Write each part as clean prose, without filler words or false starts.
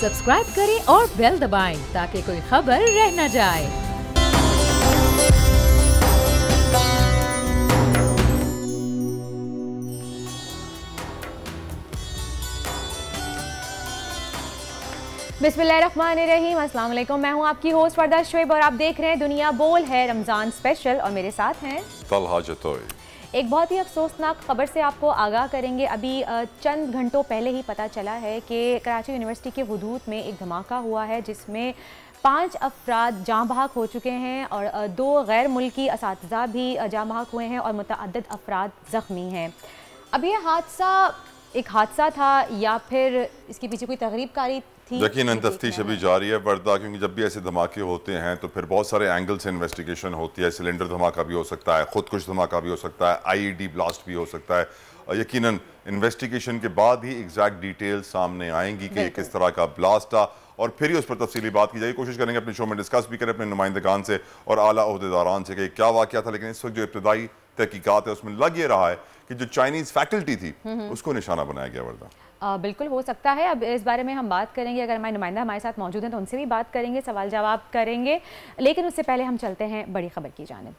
Subscribe करें और bell दबाएं ताकि कोई खबर रह न जाए। बिस्मिल्लाहिर्रहमानिर्रहीम, अस्सलाम वालेकुम। मैं हूं आपकी होस्ट फरदा शुएब और आप देख रहे हैं दुनिया बोल है रमज़ान स्पेशल और मेरे साथ हैं तलहा जतोई। एक बहुत ही अफसोसनाक खबर से आपको आगाह करेंगे। अभी चंद घंटों पहले ही पता चला है कि कराची यूनिवर्सिटी के हुदूद में एक धमाका हुआ है जिसमें 5 अफराद जाँ बहक हो चुके हैं और 2 गैर मुल्की असातिज़ा भी जाँ बहक हुए हैं और मुतअद्दिद अफराद ज़ख्मी हैं। अब ये हादसा एक हादसा था या फिर इसके पीछे कोई तकरीबकारी थी? यकीनन तफ्तीश अभी जारी है वर्दा, क्योंकि जब भी ऐसे धमाके होते हैं तो फिर बहुत सारे एंगल से इन्वेस्टिगेशन होती है। सिलेंडर धमाका भी हो सकता है, खुदकुश धमाका भी हो सकता है, आईईडी ब्लास्ट भी हो सकता है। और यकीनन इन्वेस्टिगेशन के बाद ही एग्जैक्ट डिटेल सामने आएंगी कि किस तरह का ब्लास्ट था और फिर ही उस पर तफसीली बात की जाएगी। कोशिश करेंगे अपने शो में डिस्कस भी करें अपने नुमाइंदगान से और आला ओहदेदारान से कि क्या वाक़या था। लेकिन इस वक्त जो इब्तदाई तहकीकात है उसमें लग ये रहा है कि जो चाइनीज़ फैकल्टी थी उसको निशाना बनाया गया। वर्दा बिल्कुल हो सकता है। अब इस बारे में हम बात करेंगे, अगर हमारे नुमाइंदा हमारे साथ मौजूद हैं तो उनसे भी बात करेंगे, सवाल जवाब करेंगे। लेकिन उससे पहले हम चलते हैं बड़ी खबर की जानिब।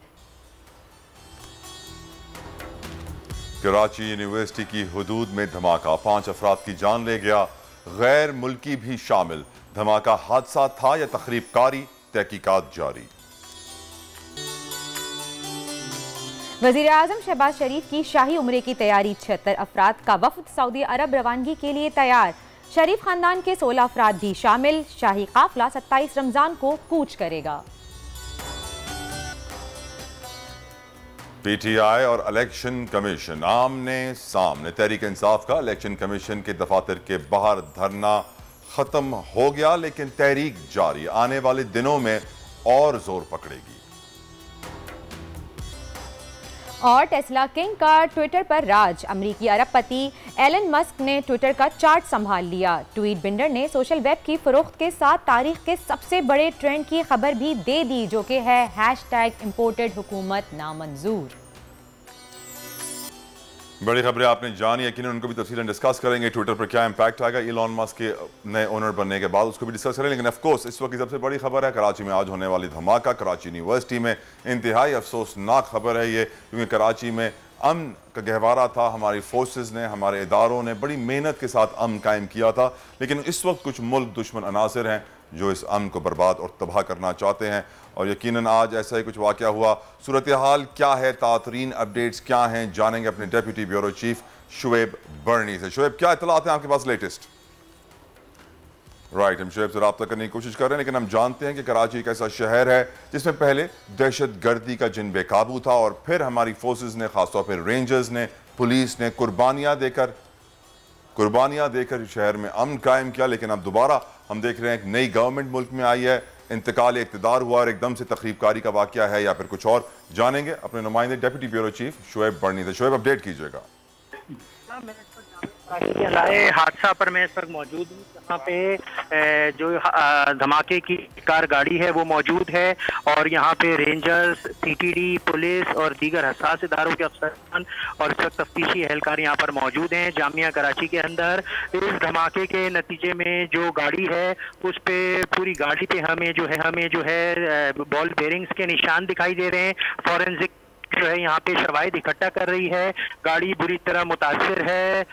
कराची यूनिवर्सिटी की हुदूद में धमाका, 5 अफराद की जान ले गया, गैर मुल्की भी शामिल। धमाका हादसा था या तखरीबकारी, तहकीकात जारी। वज़ीर आज़म शहबाज शरीफ की शाही उम्रे की तैयारी, 76 अफराद का वफ़द सऊदी अरब रवानगी के लिए तैयार। शरीफ खानदान के 16 अफराद भी शामिल। शाही काफिला 27 रमज़ान को कूच करेगा। पीटीआई और इलेक्शन कमीशन आमने सामने। तहरीक इंसाफ का इलेक्शन कमीशन के दफातर के बाहर धरना खत्म हो गया, लेकिन तहरीक जारी, आने वाले दिनों में और जोर पकड़ेगी। और टेस्ला किंग का ट्विटर पर राज, अमरीकी अरबपति एलन मस्क ने ट्विटर का चार्ट संभाल लिया। ट्वीट बिंडर ने सोशल वेब की फरोख्त के साथ तारीख के सबसे बड़े ट्रेंड की खबर भी दे दी, जो कि है #इम्पोर्टेड हुकूमत नामंजूर। बड़ी खबरें आपने जानी, यकीनन उनको भी तफसीलन डिस्कस करेंगे। ट्विटर पर क्या इंपैक्ट आएगा इलॉन मस्क के नए ओनर बनने के बाद, उसको भी डिस्कस करेंगे। लेकिन ऑफकोर्स इस वक्त की सबसे बड़ी खबर है कराची में आज होने वाली धमाका। कराची यूनिवर्सिटी में इंतहाई अफसोसनाक खबर है ये, क्योंकि कराची में अमन का गहवारा था। हमारी फोर्सेस ने, हमारे इदारों ने बड़ी मेहनत के साथ अमन कायम किया था, लेकिन इस वक्त कुछ मुल्क दुश्मन अनासर हैं जो इस अमन को बर्बाद और तबाह करना चाहते हैं। और यकीनन आज ऐसा ही कुछ वाक़या हुआ। सूरत हाल क्या है, तातरीन अपडेट्स क्या हैं, जानेंगे अपने डेप्यूटी ब्यूरो चीफ शुएब बर्नी से। शुएब, क्या इतलात हैं आपके पास लेटेस्ट? राइट, हम शुएब से रब्ता करने की कोशिश कर रहे हैं, लेकिन हम जानते हैं कि कराची एक ऐसा शहर है जिसमें पहले दहशत गर्दी का जिन बेकाबू था और फिर हमारी फोर्सेस ने, खासतौर पर रेंजर्स ने, पुलिस ने कुर्बानियाँ देकर शहर में अमन कायम किया। लेकिन अब दोबारा हम देख रहे हैं एक नई गवर्नमेंट मुल्क में आई है, इंतकाल इक़्तिदार हुआ और एकदम से तखरीबकारी का वाक़या है या फिर कुछ और, जानेंगे अपने नुमाइंदे डेप्यूटी ब्यूरो चीफ शुएब बर्नी से। शुएब, अपडेट कीजिएगा। हादसा पर मैं इस वक्त मौजूद हूँ, जहाँ पे जो धमाके की कार गाड़ी है वो मौजूद है और यहाँ पे रेंजर्स, सीटीडी, पुलिस और दीगर हसास इदारों के अफसरान और इस वक्त तफ्तीशी एहलकार यहाँ पर मौजूद हैं जामिया कराची के अंदर। इस धमाके के नतीजे में जो गाड़ी है उस पे, पूरी गाड़ी पे हमें जो है बॉल बेरिंग्स के निशान दिखाई दे रहे हैं। फॉरेंसिक जो है यहाँ पे शवाहिद इकट्ठा कर रही है। गाड़ी बुरी तरह मुतासिर है।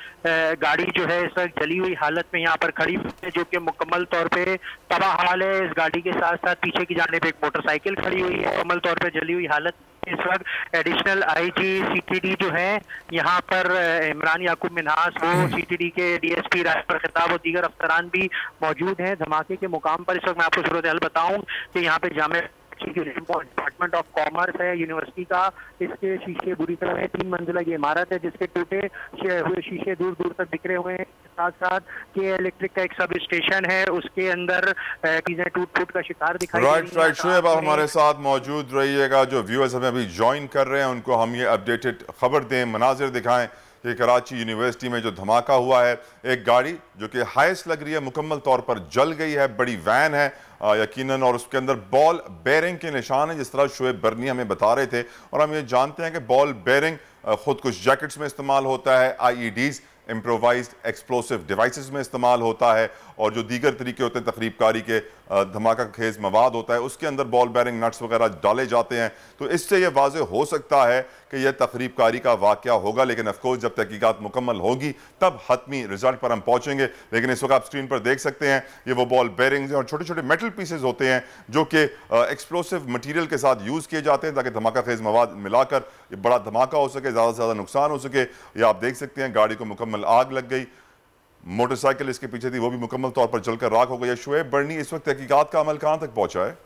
गाड़ी जो है इस वक्त जली हुई हालत में यहाँ पर खड़ी है, जो कि मुकम्मल तौर पे तबाह हाल है। इस गाड़ी के साथ साथ पीछे की जानिब एक मोटरसाइकिल खड़ी हुई है, मुकम्मल तौर पे जली हुई हालत। इस वक्त एडिशनल आईजी सीटीडी जो है यहाँ पर इमरान याकूब मिन्हास, वो सीटीडी के डीएसपी राय पर खिताब और दीगर अफसरान भी मौजूद हैं धमाके के मुकाम पर। इस वक्त मैं आपको सूरत हाल बताऊँ कि यहाँ पे जामिया डिपार्टमेंट ऑफ कॉमर्स है यूनिवर्सिटी का, इसके शीशे बुरी तरह है। 3 मंजिला ये इमारत है जिसके टूटे हुए शीशे दूर दूर तक बिखरे हुए हैं। साथ साथ के इलेक्ट्रिक का एक सब स्टेशन है, उसके अंदर चीजें टूट फूट का शिकार दिखाई दे रही हैं। राइट, शुएब आप हमारे साथ मौजूद रहिएगा। जो व्यूअर्स हमें अभी ज्वाइन कर रहे हैं उनको हम ये अपडेटेड खबर दें, मनाजिर दिखाएं कि कराची यूनिवर्सिटी में जो धमाका हुआ है, एक गाड़ी जो कि हाईएस्ट लग रही है मुकम्मल तौर पर जल गई है। बड़ी वैन है यकीनन, और उसके अंदर बॉल बेरिंग के निशान है, जिस तरह शुएब बर्नी हमें बता रहे थे। और हम ये जानते हैं कि बॉल बेरिंग खुद कुछ जैकेट्स में इस्तेमाल होता है, आईईडीज इम्प्रोवाइज्ड एक्सप्लोसिव डिवाइसेस में इस्तेमाल होता है और जो दीगर तरीके होते हैं तकरीबकारी के, धमाका खेज मवाद होता है, उसके अंदर बॉल बेरिंग नट्स वगैरह डाले जाते हैं। तो इससे यह वाज़ेह हो सकता है कि यह तकरीबकारी का वाक़या होगा, लेकिन ऑफकोर्स जब तहकीकात मुकम्मल होगी तब हतमी रिजल्ट पर हम पहुंचेंगे। लेकिन इस वक्त आप स्क्रीन पर देख सकते हैं ये वो बॉल बेरिंग्स और छोटे छोटे मेटल पीसेज होते हैं जो कि एक्सप्लोसिव मटीरियल के साथ यूज़ किए जाते हैं ताकि धमाका खेज मवाद मिलाकर ये बड़ा धमाका हो सके, ज़्यादा से ज़्यादा नुकसान हो सके। ये आप देख सकते हैं गाड़ी को मुकम्मल आग लग गई, मोटरसाइकिल इसके पीछे थी वो भी मुकम्मल तौर पर जलकर राख हो गई। शुएब बर्नी, इस वक्त तहकीकात का अमल कहां तक पहुंचा है?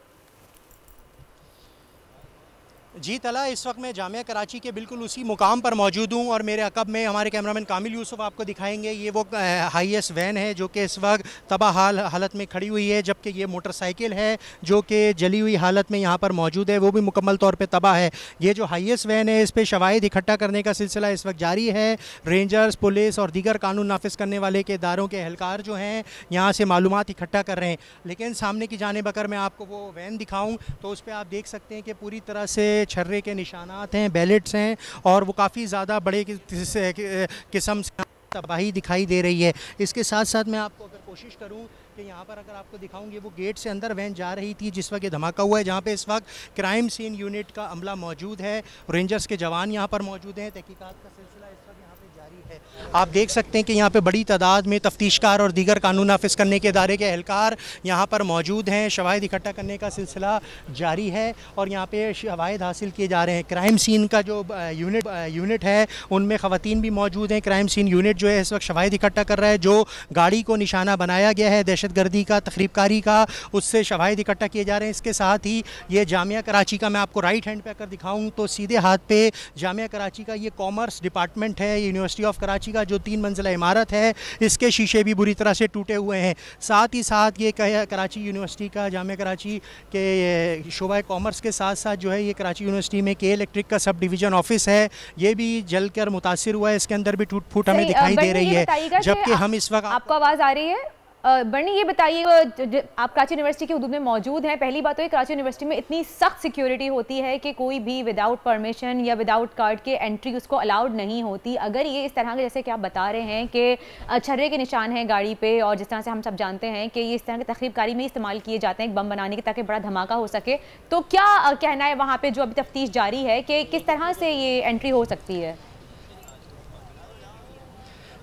जी तला, इस वक्त मैं जामिया कराची के बिल्कुल उसी मुकाम पर मौजूद हूँ और मेरे अकब में हमारे कैमरामैन कामिल यूसुफ आपको दिखाएंगे। ये वो हाईएस्ट वैन है जो कि इस वक्त तबाह हालत में खड़ी हुई है, जबकि ये मोटरसाइकिल है जो कि जली हुई हालत में यहाँ पर मौजूद है, वो भी मुकम्मल तौर पे तबाह है। ये जो हाईएस्ट वैन है इस पर शवाहिद इकट्ठा करने का सिलसिला इस वक्त जारी है। रेंजर्स, पुलिस और दीगर कानून नाफिज करने वाले के इदारों के एहलकार जो हैं यहाँ से मालूमात इकट्ठा कर रहे हैं। लेकिन सामने की जानिब अगर मैं आपको वो वैन दिखाऊँ तो उस पर आप देख सकते हैं कि पूरी तरह से छर्रे के निशानात हैं, बैलेट्स हैं और वो काफ़ी ज़्यादा बड़े किस्म से तबाही दिखाई दे रही है। इसके साथ साथ मैं आपको अगर कोशिश करूं कि यहाँ पर अगर आपको दिखाऊंगी, वो गेट से अंदर वैन जा रही थी जिस वक्त ये धमाका हुआ है, जहाँ पे इस वक्त क्राइम सीन यूनिट का अमला मौजूद है, रेंजर्स के जवान यहाँ पर मौजूद हैं। तहकीकात का सिलसिला इस वक्त यहाँ पे जारी है। आप देख सकते हैं कि यहाँ पे बड़ी तादाद में तफ्तीशकार और दीगर कानून नाफिज करने के इदारे के एहलकार यहाँ पर मौजूद हैं। शवाहिद इकट्ठा करने का सिलसिला जारी है और यहाँ पे शवाहिद हासिल किए जा रहे हैं। क्राइम सीन का जो यूनिट है उनमें ख़वातीन भी मौजूद हैं। क्राइम सीन यूनिट जो है इस वक्त शवाहिद इकट्ठा कर रहा है। जो गाड़ी को निशाना बनाया गया है दहशतगर्दी का, तखरीबकारी का, उससे शवाहिद इकट्ठा किए जा रहे हैं। इसके साथ ही ये जामिया कराची का, मैं आपको राइट हैंड पे अगर दिखाऊँ तो सीधे हाथ पे जामिया कराची का ये कॉमर्स डिपार्टमेंट है, यूनिवर्सिटी ऑफ कराची का जो 3 मंजिला इमारत है, इसके शीशे भी बुरी तरह से टूटे हुए हैं। साथ ही साथ ये कराची यूनिवर्सिटी का, जामिया कराची के शोबा कॉमर्स के साथ साथ जो है ये कराची यूनिवर्सिटी में के इलेक्ट्रिक का सब डिवीज़न ऑफिस है, ये भी जलकर मुतासिर हुआ है। इसके अंदर भी टूट फूट हमें दिखाई दे रही है। जबकि हम इस वक्त, आपको आवाज़ आ रही है? बर्नी, ये बताइए, आप कराची यूनिवर्सिटी के हदूद में मौजूद हैं। पहली बात तो ये, कराची यूनिवर्सिटी में इतनी सख्त सिक्योरिटी होती है कि कोई भी विदाउट परमिशन या विदाउट कार्ड के एंट्री उसको अलाउड नहीं होती। अगर ये इस तरह के, जैसे कि आप बता रहे हैं कि छर्रे के निशान हैं गाड़ी पे और जिस तरह से हम सब जानते हैं कि ये इस तरह के तखरीबकारी में इस्तेमाल किए जाते हैं बम बनाने के ताकि बड़ा धमाका हो सके, तो क्या कहना है वहाँ पर जो अभी तफ्तीश जारी है कि किस तरह से ये एंट्री हो सकती है?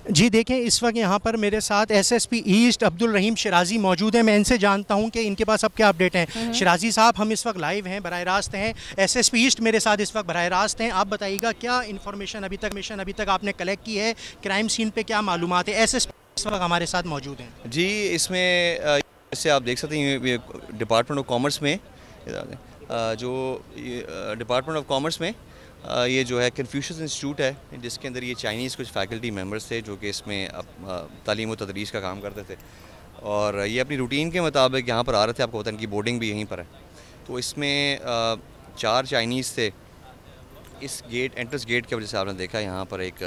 जी देखें, इस वक्त यहाँ पर मेरे साथ एसएसपी ईस्ट अब्दुल रहीम शिराजी मौजूद हैं। मैं इनसे जानता हूँ कि इनके पास अब क्या अपडेट हैं। शिराजी साहब, हम इस वक्त लाइव हैं, बराह रास्त हैं। एसएसपी ईस्ट मेरे साथ इस वक्त बराह रास्त हैं। आप बताइएगा क्या इन्फॉर्मेशन अभी तक आपने कलेक्ट की है, क्राइम सीन पे क्या मालूमात है? एसएसपी इस वक्त हमारे साथ मौजूद हैं। जी, इसमें जैसे आप देख सकते हैं डिपार्टमेंट ऑफ कॉमर्स में डिपार्टमेंट ऑफ कॉमर्स में ये जो है कन्फ्यूशियस इंस्टीट्यूट है, जिसके अंदर ये चाइनीज़ कुछ फैकल्टी मेंबर्स थे जो कि इसमें तालीम व तदरीस का काम करते थे और ये अपनी रूटीन के मुताबिक यहाँ पर आ रहे थे। आपको पता है इनकी बोर्डिंग भी यहीं पर है। तो इसमें 4 चाइनीज़ थे। इस एंट्रेंस गेट की वजह से आपने देखा यहाँ पर एक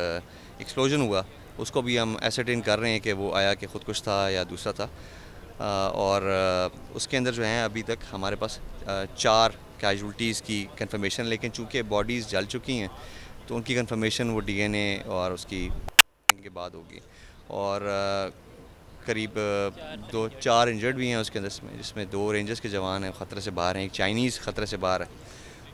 एक्सप्लोजन हुआ, उसको भी हम एसरटेन कर रहे हैं कि वो आया कि ख़ुद कुछ था या दूसरा था। और उसके अंदर जो है अभी तक हमारे पास 4 कैजुअल्टीज़ की कंफर्मेशन, लेकिन चूँकि बॉडीज़ जल चुकी हैं तो उनकी कंफर्मेशन वो डीएनए और उसकी के बाद होगी। और करीब 2-4 इंजर्ड भी हैं उसके अंदर, जिसमें 2 रेंजर्स के जवान हैं ख़तरे से बाहर हैं, एक चाइनीज़ ख़तरे से बाहर है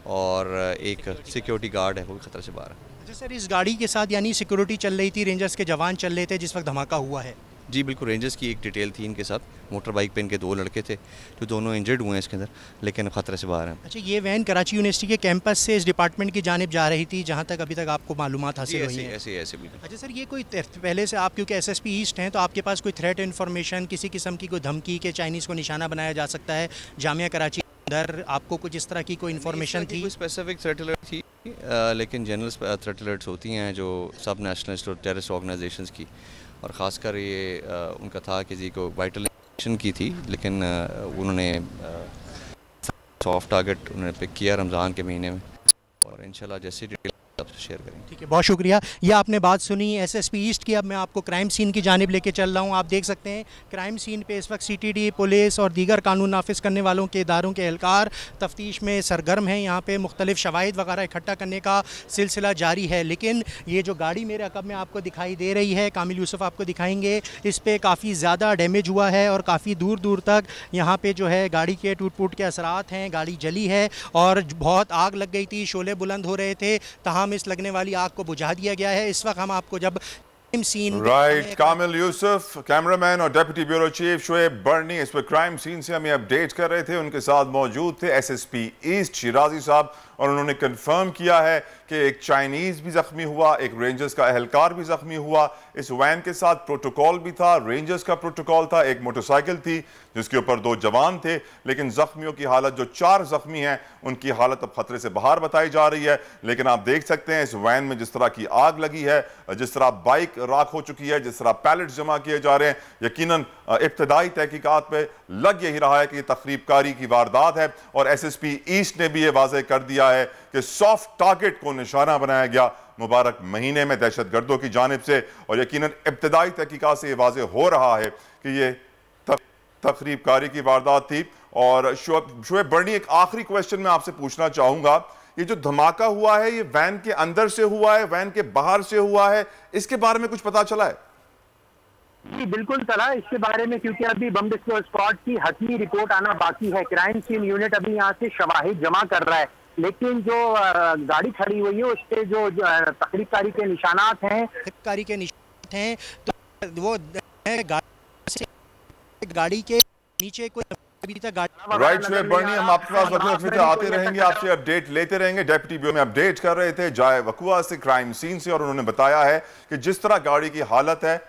और एक सिक्योरिटी गार्ड है वो भी ख़तरे से बाहर है। अच्छा सर, इस गाड़ी के साथ यानी सिक्योरिटी चल रही थी, रेंजर्स के जवान चल रहे थे जिस वक्त धमाका हुआ है? जी बिल्कुल, रेंजर्स की एक डिटेल थी इनके साथ। मोटर बाइक पे इनके 2 लड़के थे जो दोनों इंजर्ड हुए हैं इसके अंदर, लेकिन ख़तरे से बाहर हैं। अच्छा, ये वैन कराची यूनिवर्सिटी के कैंपस से इस डिपार्टमेंट की जानिब जा रही थी जहाँ तक अभी तक आपको मालूमात हासिल हुई है? ऐसे बिल्कुल। अच्छा सर, ये कोई पहले से आप क्योंकि एसएसपी ईस्ट हैं तो आपके पास कोई थ्रेट इन्फॉर्मेशन, किसी किस्म की कोई धमकी के चाइनीज़ को निशाना बनाया जा सकता है जामिया कराची अंदर, आपको कुछ इस तरह की कोई इन्फॉर्मेशन थी? कोई स्पेसिफिक थ्रेट अलर्ट थी, लेकिन जनरल थ्रेट अलर्ट्स होती हैं जो सब नेशनलिस्ट और टेररिस्ट ऑर्गेनाइजेशंस की, और ख़ासकर ये उनका था किसी को वाइटल इंफॉर्मेशन की थी, लेकिन उन्होंने सॉफ्ट टारगेट उन्होंने पिक किया रमज़ान के महीने में और इंशाल्लाह जैसी डिटेल शेयर करेंगे। ठीक है, बहुत शुक्रिया। ये आपने बात सुनी एसएसपी ईस्ट की। अब मैं आपको क्राइम सीन की जानिब लेके चल रहा हूँ। आप देख सकते हैं क्राइम सीन पे इस वक्त सीटीडी, पुलिस और दीगर कानून नाफिज करने वालों के इदारों के एहलकार तफ्तीश में सरगर्म हैं। यहाँ पे मुख्तलिफ शवाहिद वगैरह इकट्ठा करने का सिलसिला जारी है। लेकिन ये जो गाड़ी मेरे अकब में आपको दिखाई दे रही है, कामिल यूसुफ आपको दिखाएंगे, इस पर काफ़ी ज़्यादा डैमेज हुआ है और काफ़ी दूर दूर तक यहाँ पे जो है गाड़ी के टूट फूट के असरात हैं। गाड़ी जली है और बहुत आग लग गई थी, शोले बुलंद हो रहे थे, तमाम इस लगने वाली आग को बुझा दिया गया है। इस वक्त हम आपको जब सीन राइट, कामिल यूसुफ कैमरामैन और डिप्टी ब्यूरो चीफ शुएब बर्नी इस पर क्राइम सीन से हमें अपडेट कर रहे थे। उनके साथ मौजूद थे एसएसपी ईस्ट शिराजी साहब और उन्होंने कंफर्म किया है कि एक चाइनीज भी जख्मी हुआ, एक रेंजर्स का एहलकार भी जख्मी हुआ। इस वैन के साथ प्रोटोकॉल भी था, रेंजर्स का प्रोटोकॉल था, एक मोटरसाइकिल थी जिसके ऊपर 2 जवान थे। लेकिन जख्मियों की हालत, जो 4 जख्मी हैं, उनकी हालत अब खतरे से बाहर बताई जा रही है। लेकिन आप देख सकते हैं इस वैन में जिस तरह की आग लगी है, जिस तरह बाइक राख हो चुकी है, जिस तरह पैलेट्स जमा किए जा रहे हैं, यकीनन इब्तदाई तहकीकात पे लग यही रहा है कि तखरीबकारी की वारदात है। और एसएसपी ईस्ट ने भी ये वाज़ेह कर दिया है कि सॉफ्ट टारगेट को निशाना बनाया गया मुबारक महीने में दहशतगर्दों की जानिब से। और यकीनन इब्तदाई तहकीकात से ये वाज़ेह हो रहा है कि ये तखरीबकारी की वारदात थी। और शुएब बर्नी, एक आखिरी क्वेश्चन मैं आपसे पूछना चाहूंगा, ये जो धमाका हुआ है ये वैन के अंदर से हुआ है, वैन के बाहर से हुआ है, इसके बारे में कुछ पता चला है? जी बिल्कुल चला इसके बारे में, क्योंकि अभी बम स्क्वाड की हतमी रिपोर्ट आना बाकी है। क्राइम सीन यूनिट अभी यहाँ से शवाहिद जमा कर रहा है, लेकिन जो गाड़ी खड़ी हुई है उस पे जो तकरीबकारी के निशानात हैं, तो वो गाड़ी के नीचे कोई राइट शुएब बर्नी, हम आपके पास वक्त आते रहेंगे, आपसे अपडेट लेते रहेंगे। डेप्टी ब्यूरो में अपडेट कर रहे थे जाए वकुआ से, क्राइम सीन से, और उन्होंने बताया है कि जिस तरह गाड़ी की हालत है,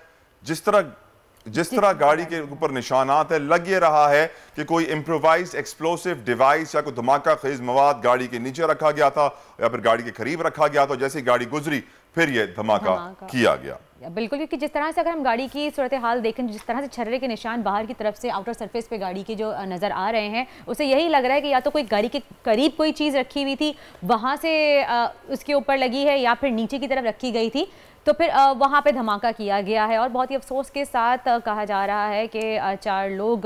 जिस तरह गाड़ी के ऊपर निशानात है, लग ये रहा है कि कोई इम्प्रोवाइज्ड एक्सप्लोसिव डिवाइस या कोई धमाका खेज मवाद गाड़ी के नीचे रखा गया था या फिर गाड़ी के करीब रखा गया था। जैसे ही गाड़ी गुजरी फिर ये धमाका किया गया। बिल्कुल, क्योंकि जिस तरह से अगर हम गाड़ी की सूरत हाल देखें, जिस तरह से छर्रे के निशान बाहर की तरफ से आउटर सरफेस पे गाड़ी के जो नज़र आ रहे हैं, उससे यही लग रहा है कि या तो कोई गाड़ी के करीब कोई चीज़ रखी हुई थी, वहाँ से उसके ऊपर लगी है, या फिर नीचे की तरफ रखी गई थी, तो फिर वहाँ पे धमाका किया गया है। और बहुत ही अफसोस के साथ कहा जा रहा है कि 4 लोग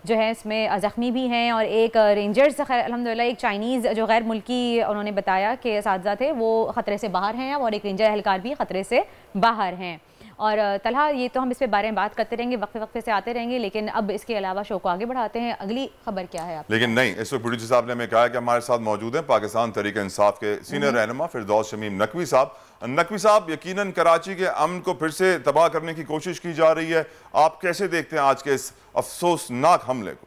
जो है इसमें ज़ख्मी भी हैं और एक रेंजर्स अल्हम्दुलिल्लाह, एक चाइनीज़ जो गैर मुल्की उन्होंने बताया कि असातिज़ा थे वो ख़तरे से बाहर हैं और एक रेंजर एहलकार भी ख़तरे से बाहर हैं। और तलहा, ये तो हम इस पे बारे में बात करते रहेंगे, वक्फे से आते रहेंगे, लेकिन अब इसके अलावा शो को आगे बढ़ाते हैं। अगली खबर क्या है आप? लेकिन नहीं, इस वक्त प्रोड्यूसर साहब ने हमें कहा कि हमारे साथ मौजूद हैं पाकिस्तान तहरीक इंसाफ के सीनियर रहनुमा फिरदौस शमीम नकवी साहब। नकवी साहब, यकीनन कराची के अमन को फिर से तबाह करने की कोशिश की जा रही है, आप कैसे देखते हैं आज के इस अफसोसनाक हमले को?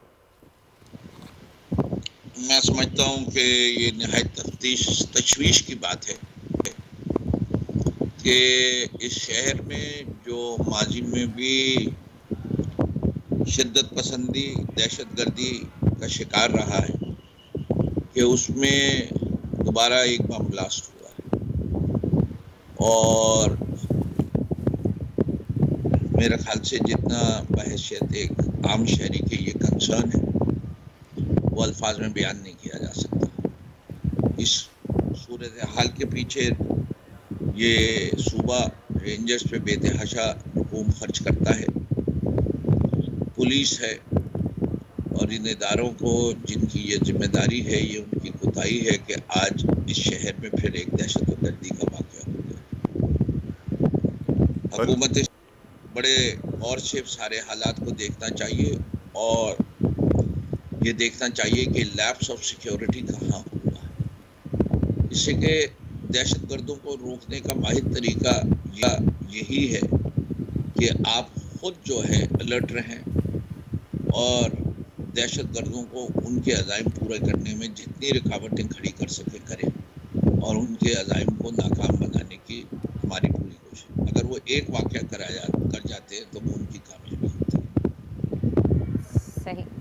मैं समझता हूँ कि ये निहायत तशवीश की बात है कि इस शहर में जो माजी में भी शिद्दत पसंदी, दहशत गर्दी का शिकार रहा है, कि उसमें दोबारा एक बम ब्लास्ट हुआ है। और मेरे ख्याल से जितना बहैसियत एक आम शहरी के ये कंसर्न है वो अल्फाज में बयान नहीं किया जा सकता। इस सूरत हाल के पीछे ये सूबा रेंजर्स पे बेतहाशा रकूम खर्च करता है, पुलिस है, और इन इदारों को जिनकी ये जिम्मेदारी है, ये उनकी कोताही है कि आज इस शहर में फिर एक दहशतगर्दी का वाक़या हो गया। हुकूमत बड़े और से सारे हालात को देखना चाहिए और ये देखना चाहिए कि लैप्स ऑफ सिक्योरिटी कहाँ हुआ है। इससे कि दहशतगर्दों को रोकने का वाहिद तरीका यही है कि आप खुद जो है अलर्ट रहें और दहशतगर्दों को उनके अज़ाइम पूरे करने में जितनी रुकावटें खड़ी कर सके करें और उनके अज़ाइम को नाकाम बनाने की हमारी पूरी कोशिश। अगर वो एक वाक़या कर जाते हैं तो वो उनकी कामयाबी होती है।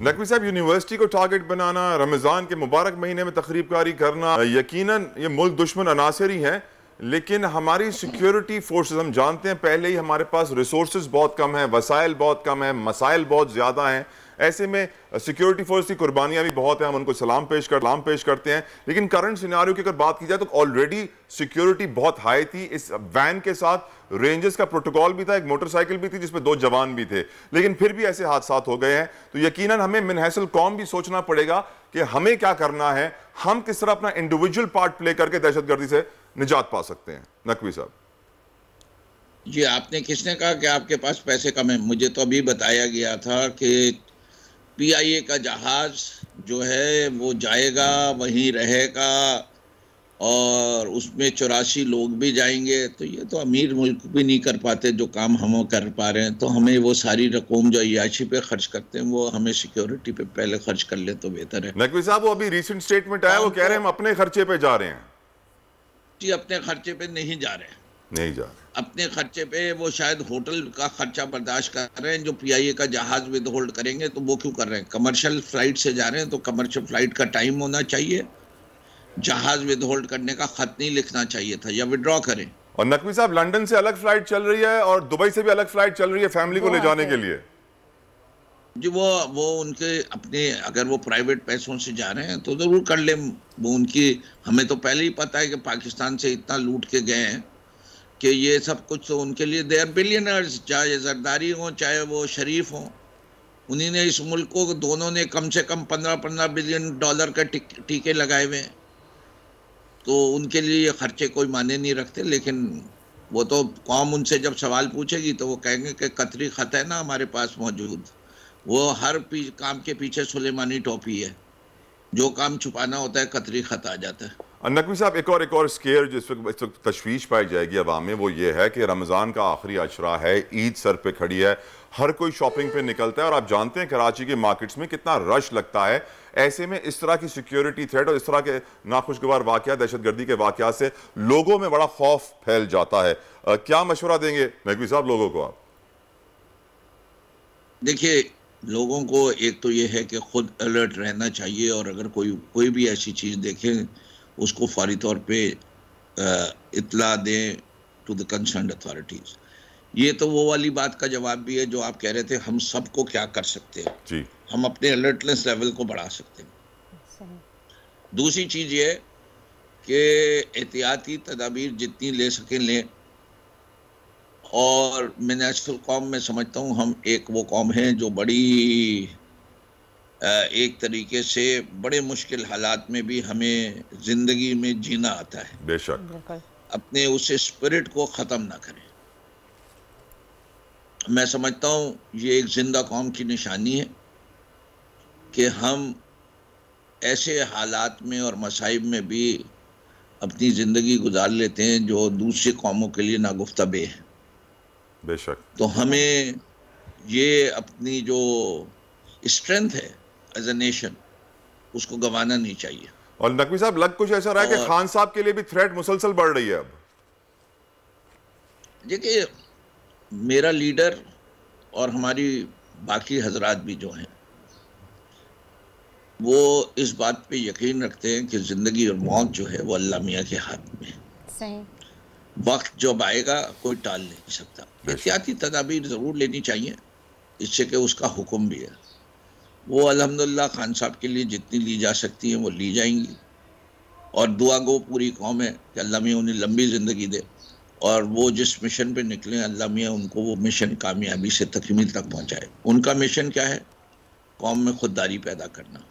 नकवी साहब, यूनिवर्सिटी को टारगेट बनाना, रमज़ान के मुबारक महीने में तकरीबकारी करना, यकीनन ये मुल्क दुश्मन अनासर ही हैं, लेकिन हमारी सिक्योरिटी फोर्सेस, हम जानते हैं पहले ही हमारे पास रिसोर्सेज बहुत कम है, वसाइल बहुत कम है, मसाइल बहुत ज़्यादा हैं। ऐसे में सिक्योरिटी फोर्स की कुर्बानियां भी बहुत हैं, हम उनको सलाम पेश करते हैं। लेकिन करंट सिनेरियो की अगर बात की जाए तो ऑलरेडी सिक्योरिटी बहुत हाई थी। इस वैन के साथ रेंजर्स का प्रोटोकॉल भी था, एक मोटरसाइकिल भी थी जिसमें 2 जवान भी थे, लेकिन फिर भी ऐसे हादसात हो गए हैं। तो यकीनन हमें मिनहसल कौम भी सोचना पड़ेगा कि हमें क्या करना है, हम किस तरह अपना इंडिविजुअल पार्ट प्ले करके दहशतगर्दी से निजात पा सकते हैं। नकवी साहब जी, आपने किसने कहा कि आपके पास पैसे कम है? मुझे तो अभी बताया गया था कि PIA का जहाज जो है वो जाएगा, वहीं रहेगा और उसमें 84 लोग भी जाएंगे। तो ये तो अमीर मुल्क भी नहीं कर पाते जो काम हम कर पा रहे हैं। तो हमें वो सारी रकम जो अय्याशी पे खर्च करते हैं वो हमें सिक्योरिटी पे पहले खर्च कर ले तो बेहतर है। नकवी साहब, वो अभी रिसेंट स्टेटमेंट आया, वो कह रहे हैं हम अपने खर्चे पे जा रहे हैं। जी, अपने खर्चे पे नहीं जा रहे हैं, नहीं जा रहे। अपने खर्चे पे वो शायद होटल का खर्चा बर्दाश्त कर रहे हैं। जो PIA का जहाज विद होल्ड करेंगे तो वो क्यों कर रहे हैं? कमर्शियल फ्लाइट से जा रहे हैं तो कमर्शियल फ्लाइट का टाइम होना चाहिए। जहाज विद होल्ड करने का खत नहीं लिखना चाहिए था, या विड्रॉ करें। और नकवी साहब, लंदन से अलग फ्लाइट चल रही है और दुबई से भी अलग फ्लाइट चल रही है फैमिली को ले जाने के लिए। जी, वो उनके अपने, अगर वो प्राइवेट पैसों से जा रहे हैं तो जरूर कर लें। वो उनकी, हमें तो पहले ही पता है कि पाकिस्तान से इतना लूट के गए हैं कि ये सब कुछ तो उनके लिए, दे आर बिलियनर्स, चाहे जरदारी हो चाहे वो शरीफ हो। उन्हीं ने इस मुल्क को, दोनों ने कम से कम 15 बिलियन डॉलर का टीके लगाए हुए हैं। तो उनके लिए ये खर्चे कोई माने नहीं रखते। लेकिन वो तो कौम उनसे जब सवाल पूछेगी तो वो कहेंगे कि कतरी खत है ना हमारे पास मौजूद। वो हर काम के पीछे सुलेमानी टोपी है, जो काम छुपाना होता है कतरी खत आ जाता है। नकवी साहब, एक और स्केयर जिस वक्त तशवीश पाई जाएगी अवाम में, वो ये है कि रमज़ान का आखिरी अशरा है, ईद सर पे खड़ी है, हर कोई शॉपिंग पे निकलता है और आप जानते हैं कराची के मार्केट्स में कितना रश लगता है। ऐसे में इस तरह की सिक्योरिटी थ्रेट और इस तरह के नाखुशगवार वाक़या, दहशतगर्दी के वाक़या से लोगों में बड़ा खौफ फैल जाता है। क्या मशवरा देंगे नकवी साहब लोगों को आप? देखिए, लोगों को एक तो ये है कि खुद अलर्ट रहना चाहिए और अगर कोई भी ऐसी चीज़ देखें उसको फौरी तौर पे इत्तला दें टू द कंसर्न्ड अथॉरिटीज़। ये तो वो वाली बात का जवाब भी है जो आप कह रहे थे, हम सबको क्या कर सकते हैं जी, हम अपने अलर्टनेस लेवल को बढ़ा सकते हैं। दूसरी चीज़ ये कि एहतियाती तदाबीर जितनी ले सकें लें। और मैं नेशनल कौम में समझता हूँ हम एक वो कौम है जो बड़ी एक तरीके से बड़े मुश्किल हालात में भी हमें ज़िंदगी में जीना आता है। बेशक अपने उस स्पिरिट को ख़त्म ना करें। मैं समझता हूँ ये एक जिंदा कौम की निशानी है कि हम ऐसे हालात में और मसाइब में भी अपनी ज़िंदगी गुजार लेते हैं जो दूसरी कौमों के लिए नागुफ्ताबे है। बेशक। तो हमें ये अपनी जो स्ट्रेंथ है एज ए नेशन उसको गंवाना नहीं चाहिए। और नकवी साहब, लग कुछ ऐसा रहा है कि खान साहब के लिए भी थ्रेट मुसलसल बढ़ रही है अब। देखिए, मेरा लीडर और हमारी बाकी हजरात भी जो हैं वो इस बात पे यकीन रखते हैं कि ज़िंदगी और मौत जो है वो अल्लाह मियाँ के हाथ में है। सही। वक्त जब आएगा कोई टाल नहीं सकता। एहतियाती तदाबीर ज़रूर लेनी चाहिए, इससे कि उसका हुक्म भी है। वो अल्हम्दुलिल्लाह खान साहब के लिए जितनी ली जा सकती हैं वो ली जाएंगी। और दुआ गो पूरी कौम है कि अल्लाह मियाँ उन्हें लंबी ज़िंदगी दे और वो जिस मिशन पे निकले अल्लाह मियाँ उनको वो मिशन कामयाबी से तकमील तक पहुँचाए। उनका मिशन क्या है? कौम में खुददारी पैदा करना,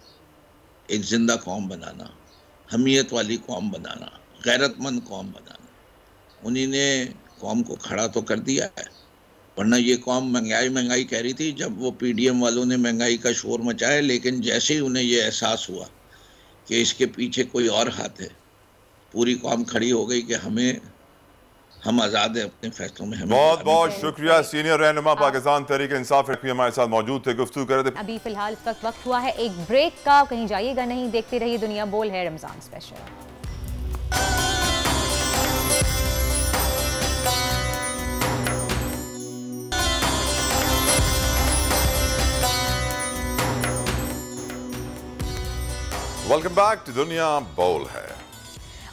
एक ज़िंदा कौम बनाना, हमीयत वाली कौम बनाना, गैरतमंद कौम बनाना। उन्हीं ने कौम को खड़ा तो कर दिया है, वरना ये कौम महंगाई कह रही थी जब वो PDM वालों ने महंगाई का शोर मचाया। लेकिन जैसे ही उन्हें ये एहसास हुआ कि इसके पीछे कोई और हाथ है, पूरी कौम खड़ी हो गई कि हम आज़ाद हैं अपने फैसलों में। बहुत बहुत शुक्रिया। सीनियर रहनुमा पाकिस्तान तहरीक इंसाफ भी हमारे साथ मौजूद थे, गुफ्तगू कर रहे थे। अभी फिलहाल वक्त हुआ है एक ब्रेक का, कहीं जाइएगा नहीं, देखते रहिए दुनिया बोल है Ramzan special. Welcome back to दुनिया बोल है।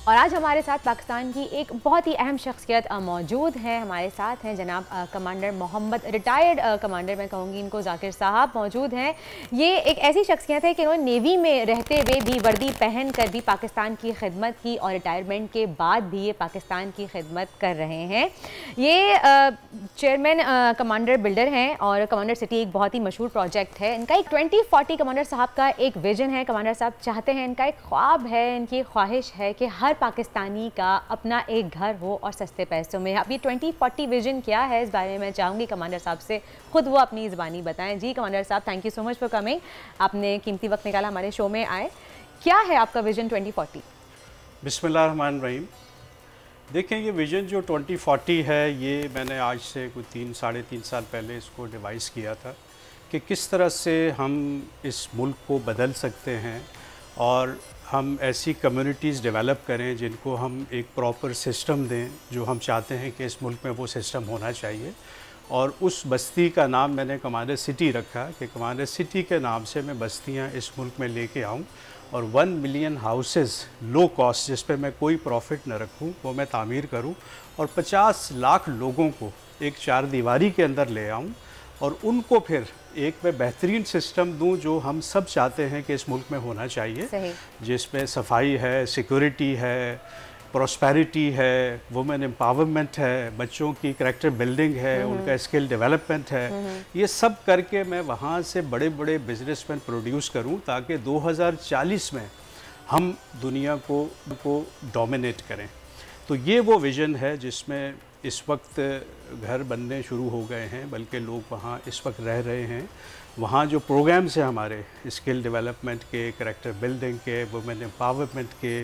और आज हमारे साथ पाकिस्तान की एक बहुत ही अहम शख्सियत मौजूद है, हमारे साथ हैं जनाब कमांडर मोहम्मद, रिटायर्ड कमांडर मैं कहूँगी इनको, जाकिर साहब मौजूद हैं। ये एक ऐसी शख्सियत है कि उन्होंने नेवी में रहते हुए भी वर्दी पहन कर भी पाकिस्तान की खिदमत की और रिटायरमेंट के बाद भी ये पाकिस्तान की खिदमत कर रहे हैं। ये चेयरमैन कमांडर बिल्डर हैं और कमांडर सिटी एक बहुत ही मशहूर प्रोजेक्ट है। इनका एक 2040 कमांडर साहब का एक विजन है। कमांडर साहब चाहते हैं, इनका एक ख्वाब है, इनकी ख्वाहिश है कि हर पाकिस्तानी का अपना एक घर हो और सस्ते पैसों में। अब ये 2040 विजन क्या है, इस बारे में मैं चाहूँगी कमांडर साहब से खुद वो अपनी ज़बानी बताएं। जी कमांडर साहब, thank you so much for coming, आपने कीमती वक्त निकाला हमारे शो में आए। क्या है आपका विजन 2040? बिस्मिल्लाहिर्रहमानिर्रहीम। देखें, ये विजन जो 2040 है, ये मैंने आज से कुछ 3-3.5 साल पहले इसको डिवाइस किया था कि किस तरह से हम इस मुल्क को बदल सकते हैं और हम ऐसी कम्युनिटीज़ डेवलप करें जिनको हम एक प्रॉपर सिस्टम दें जो हम चाहते हैं कि इस मुल्क में वो सिस्टम होना चाहिए। और उस बस्ती का नाम मैंने कमांडर सिटी रखा कि कमांडर सिटी के नाम से मैं बस्तियां इस मुल्क में लेके आऊं और 1 मिलियन हाउसेस लो कॉस्ट, जिस पे मैं कोई प्रॉफिट न रखूं, वो मैं तामीर करूं और 50 लाख लोगों को एक चार दीवारी के अंदर ले आऊं और उनको फिर एक मैं बेहतरीन सिस्टम दूं जो हम सब चाहते हैं कि इस मुल्क में होना चाहिए, जिसमें सफाई है, सिक्योरिटी है, प्रॉस्पेरिटी है, वुमेन एम्पावरमेंट है, बच्चों की करैक्टर बिल्डिंग है, उनका स्किल डेवलपमेंट है। ये सब करके मैं वहाँ से बड़े बड़े बिजनेसमैन प्रोड्यूस करूँ ताकि 2040 में हम दुनिया को डोमिनेट करें। तो ये वो विज़न है जिसमें इस वक्त घर बनने शुरू हो गए हैं, बल्कि लोग वहाँ इस वक्त रह रहे हैं। वहाँ जो प्रोग्राम्स हैं हमारे स्किल डेवलपमेंट के, करैक्टर बिल्डिंग के, वुमेन एम्पावरमेंट के,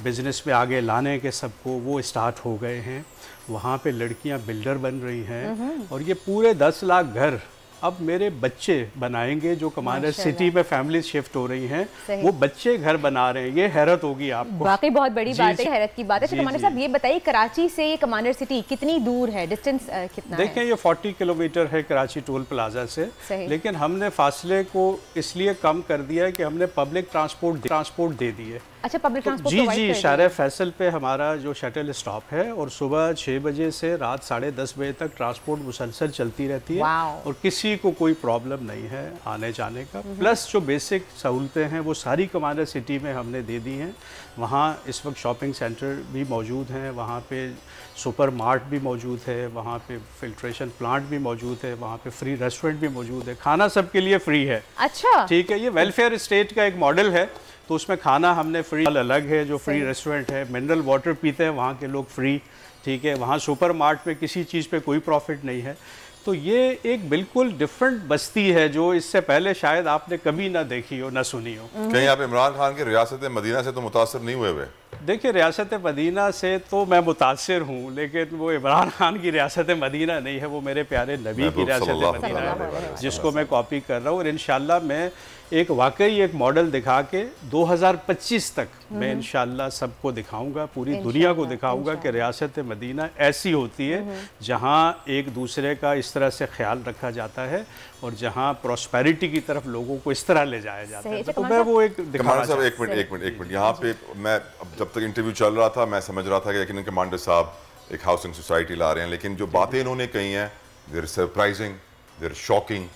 बिज़नेस में आगे लाने के, सबको वो स्टार्ट हो गए हैं। वहाँ पे लड़कियाँ बिल्डर बन रही हैं और ये पूरे 10 लाख घर अब मेरे बच्चे बनाएंगे जो कमांडर सिटी में फैमिली शिफ्ट हो रही हैं, वो बच्चे घर बना रहे हैं। ये हैरत होगी आपको, वाकई बहुत बड़ी बात है, हैरत की बात है। तो कमांडर साहब ये बताइए, कराची से ये कमांडर सिटी कितनी दूर है, डिस्टेंस कितना है? देखें, ये 40 किलोमीटर है कराची टोल प्लाजा से, लेकिन हमने फासले को इसलिए कम कर दिया है कि हमने पब्लिक ट्रांसपोर्ट दे दी है। अच्छा, पब्लिक ट्रांसपोर्ट जी, शारे फैसल पे हमारा जो शटल स्टॉप है और सुबह 6 बजे से रात 10:30 बजे तक ट्रांसपोर्ट मुसलसल चलती रहती है और किसी को कोई प्रॉब्लम नहीं है आने जाने का। प्लस जो बेसिक सहूलतें हैं वो सारी कमांडर सिटी में हमने दे दी हैं। वहाँ इस वक्त शॉपिंग सेंटर भी मौजूद हैं, वहाँ पे सुपर मार्ट भी मौजूद है, वहाँ पे फिल्ट्रेशन प्लांट भी मौजूद है, वहाँ पे फ्री रेस्टोरेंट भी मौजूद है, खाना सबके लिए फ्री है। अच्छा, ठीक है, ये वेलफेयर स्टेट का एक मॉडल है, तो उसमें खाना हमने फ्री अलग है, जो फ्री रेस्टोरेंट है, मिनरल वाटर पीते हैं वहाँ के लोग फ्री। ठीक है, वहाँ सुपर मार्ट पे किसी चीज़ पे कोई प्रॉफिट नहीं है। तो ये एक बिल्कुल डिफरेंट बस्ती है जो इससे पहले शायद आपने कभी ना देखी हो, ना सुनी हो। कहीं आप इमरान खान की रियासत मदीना से तो मुतासर नहीं हुए हुए? देखिए, रियासत मदीना से तो मैं मुतासर हूँ, लेकिन वो इमरान खान की रियासत मदीना नहीं है, वो मेरे प्यारे नबी की रियासत मदीना है जिसको मैं कॉपी कर रहा हूँ। और इंशाल्लाह मैं एक वाकई एक मॉडल दिखा के 2025 तक मैं इंशाल्लाह सबको दिखाऊंगा, पूरी दुनिया को दिखाऊंगा कि रियासत मदीना ऐसी होती है जहाँ एक दूसरे का इस तरह से ख्याल रखा जाता है और जहाँ प्रॉस्पेरिटी की तरफ लोगों को इस तरह ले जाया जाता है। तो मैं वो एक कमांडर साहब, एक मिनट यहाँ पे मैं जब तक इंटरव्यू चल रहा था मैं समझ रहा था कि लेकिन कमांडर साहब एक हाउसिंग सोसाइटी ला रहे हैं, लेकिन जो बातें इन्होंने कही हैं they're surprising, they're shocking,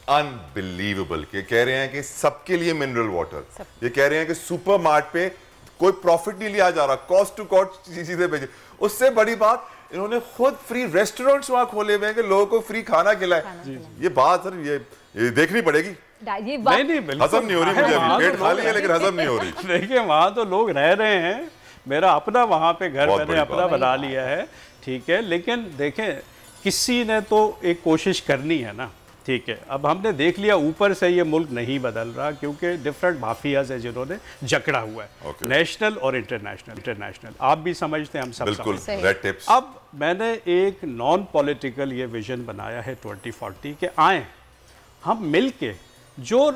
unbelievable. के कह रहे हैं कि सबके लिए मिनरल वाटर, ये कह रहे हैं कि सुपर मार्ट पे कोई प्रॉफिट नहीं लिया जा रहा, कॉस्ट टू कॉस्ट चीजें भेजे। उससे बड़ी बात, इन्होंने खुद फ्री रेस्टोरेंट्स वहां खोले हुए हैं कि लोगों को फ्री खाना खिलाए। ये बात सर ये देखनी पड़ेगी। नहीं, हजम नहीं हो रही मुझे, पेट खाली है लेकिन हजम नहीं हो रही। देखिए, वहाँ तो लोग रह रहे हैं, मेरा अपना वहाँ पे घर मैंने अपना बना लिया है। ठीक है, लेकिन देखें, किसी ने तो एक कोशिश करनी है ना। ठीक है, अब हमने देख लिया ऊपर से ये मुल्क नहीं बदल रहा क्योंकि डिफरेंट माफियाज है जिन्होंने जकड़ा हुआ है, नेशनल और इंटरनेशनल। आप भी समझते हैं, हम सब समझते हैं। अब मैंने एक नॉन पॉलिटिकल ये विजन बनाया है 2040 के आए हम मिल के जो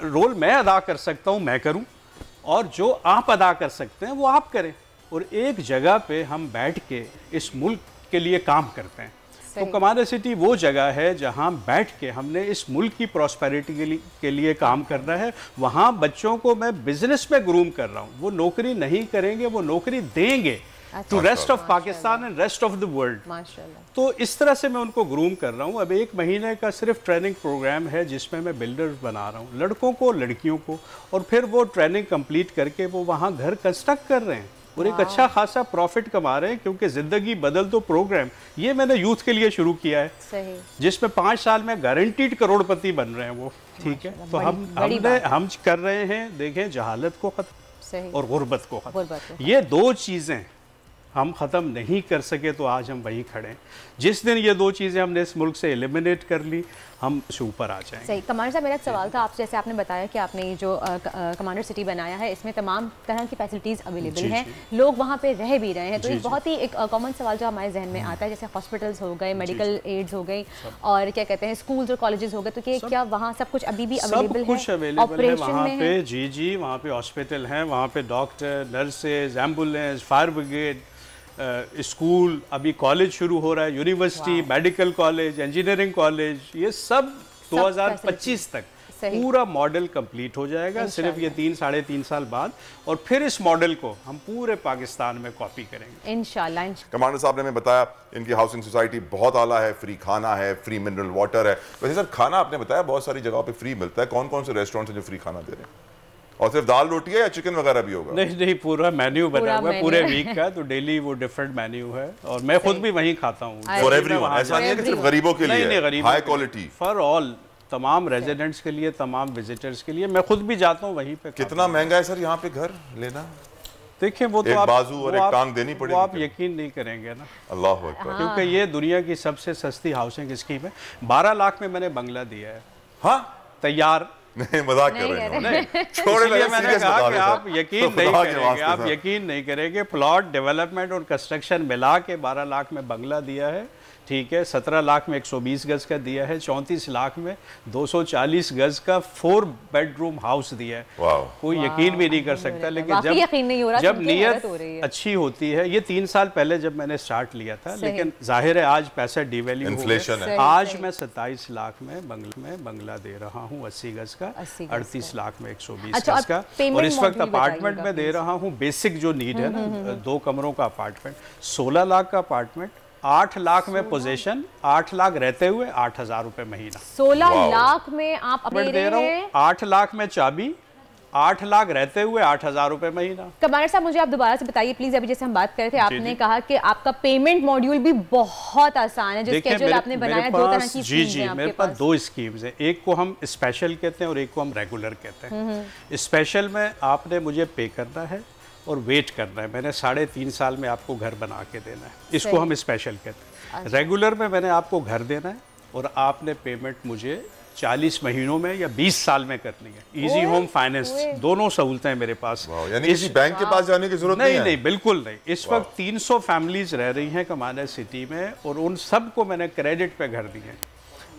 रोल मैं अदा कर सकता हूँ मैं करूँ और जो आप अदा कर सकते हैं वो आप करें और एक जगह पे हम बैठ के इस मुल्क के लिए काम करते हैं। तो कमांडर सिटी वो जगह है जहां बैठ के हमने इस मुल्क की प्रॉस्पेरिटी के लिए काम करना है। वहां बच्चों को मैं बिजनेस में ग्रूम कर रहा हूं, वो नौकरी नहीं करेंगे, वो नौकरी देंगे to rest of Pakistan and rest of the world. तो इस तरह से मैं उनको ग्रूम कर रहा हूँ। अब 1 महीने का सिर्फ ट्रेनिंग प्रोग्राम है जिसमें मैं बिल्डर्स बना रहा हूँ, लड़कों को लड़कियों को, और फिर वो ट्रेनिंग कंप्लीट करके वो वहाँ घर कंस्ट्रक्ट कर रहे हैं और एक अच्छा खासा प्रॉफिट कमा रहे हैं। क्योंकि ज़िंदगी बदल दो प्रोग्राम ये मैंने यूथ के लिए शुरू किया है, जिसमें 5 साल में गारंटीड करोड़पति बन रहे हैं वो। ठीक है, तो हम कर रहे हैं, देखें, जहालत को खत्म और गुर्बत को खत्म। ये 2 चीज़ें हम ख़त्म नहीं कर सके तो आज हम वहीं खड़े हैं। जिस दिन ये 2 चीज़ें हमने इस मुल्क से एलिमिनेट कर ली, हम से ऊपर आ जाएंगे। सही। कमांडर साहब, मेरा एक सवाल था आपसे, जैसे आपने बताया कि आपने ये जो कमांडर सिटी बनाया है इसमें तमाम तरह की फैसिलिटीज़ अवेलेबल हैं, लोग वहाँ पे रह भी रहे हैं। तो एक बहुत ही एक कॉमन सवाल जो हमारे जहन में आता है, जैसे हॉस्पिटल्स हो गए, मेडिकल एड्स हो गई, और क्या कहते हैं स्कूल्स और कॉलेजेस हो गए, तो क्या वहाँ सब कुछ अभी भी अवेलेबल है? कुछ अवेलेबल है वहाँ पे। जी, वहाँ पे हॉस्पिटल हैं, वहाँ पे doctor, nurses, ambulance, fire brigade, school, अभी कॉलेज शुरू हो रहा है, university, medical college, engineering college, ये सब 2025 तक पूरा मॉडल कंप्लीट हो जाएगा, सिर्फ ये 3-3.5 साल बाद, और फिर इस मॉडल को हम पूरे पाकिस्तान में कॉपी करेंगे इंशाल्लाह। कमांडर साहब ने हमें बताया इनकी हाउसिंग सोसाइटी बहुत आला है, फ्री खाना है, फ्री मिनरल वाटर है। वैसे सर, खाना आपने बताया बहुत सारी जगहों पे फ्री मिलता है, कौन कौन से रेस्टोरेंट हैं जो फ्री खाना दे रहे हैं? और सिर्फ दाल रोटी है या चिकन वगैरह भी होगा? नहीं, पूरा मेन्यू बना हुआ है पूरे वीक का, तो डेली वो डिफरेंट मेन्यू है, और मैं खुद भी वहीं खाता हूँ। फॉर एवरीवन, ऐसा नहीं है कि सिर्फ गरीबों के लिए, हाई क्वालिटी फॉर ऑल, तमाम रेजिडेंट्स के लिए, तमाम विजिटर्स के लिए। मैं खुद भी जाता हूँ वहीं पे। कितना महंगा है सर यहाँ पे घर लेना? देखिए, वो तो एक बाजू और एक टांग देनी पड़ेगी, वो आप यकीन नहीं करेंगे ना। अल्लाह अकबर। क्योंकि ये दुनिया की सबसे सस्ती हाउसिंग स्कीम है। 12 लाख में मैंने बंगला दिया है। हाँ, तैयार नहीं, मजाक कर रहे हैं। मैंने कहा कि आप यकीन नहीं करेंगे, आप यकीन नहीं करेंगे, प्लॉट डेवलपमेंट और कंस्ट्रक्शन मिला के 12 लाख में बंगला दिया है। ठीक है, 17 लाख में 120 गज का दिया है, 34 लाख में 240 गज का 4 बेडरूम हाउस दिया है। कोई यकीन भी नहीं कर सकता। लेकिन जब नीयत अच्छी होती है, ये 3 साल पहले जब मैंने स्टार्ट लिया था, लेकिन जाहिर है आज पैसा डिवैल्यू, इन्फ्लेशन है। आज मैं 27 लाख में बंगला दे रहा हूँ, 80 गज का, 38 लाख में 120 गज का, और इस वक्त अपार्टमेंट में दे रहा हूँ। बेसिक जो नीड है ना, 2 कमरों का अपार्टमेंट, 16 लाख का अपार्टमेंट, 8 लाख में पोजीशन, 8 लाख रहते हुए 8,000 रुपए महीना। 16 लाख में आप अपने दे रहा हूँ, 8 लाख में चाबी, 8 लाख रहते हुए 8,000 रुपए महीना। कमांडर साहब, मुझे आप दोबारा से बताइए प्लीज, अभी जैसे हम बात कर रहे थे, आपने कहा कि आपका पेमेंट मॉड्यूल भी बहुत आसान है, जो स्केड्यूल आपने बनाया, 2 तरह की स्कीम्स हैं आपके पास। 2 स्कीम्स हैं, एक को हम स्पेशल कहते हैं और एक को हम रेगुलर कहते हैं। स्पेशल में आपने मुझे पे करना है और वेट करना है, मैंने 3.5 साल में आपको घर बना के देना है, इसको हम स्पेशल कहते हैं। रेगुलर में मैंने आपको घर देना है और आपने पेमेंट मुझे 40 महीनों में या 20 साल में करनी है। इजी होम फाइनेंस, दोनों सहूलतें मेरे पास। यानी किसी बैंक के पास जाने की जरूरत नहीं है? नहीं, बिल्कुल नहीं। इस वक्त 300 फैमिलीज रह रही हैं कमांडर सिटी में, और उन सबको मैंने क्रेडिट पे घर दिए।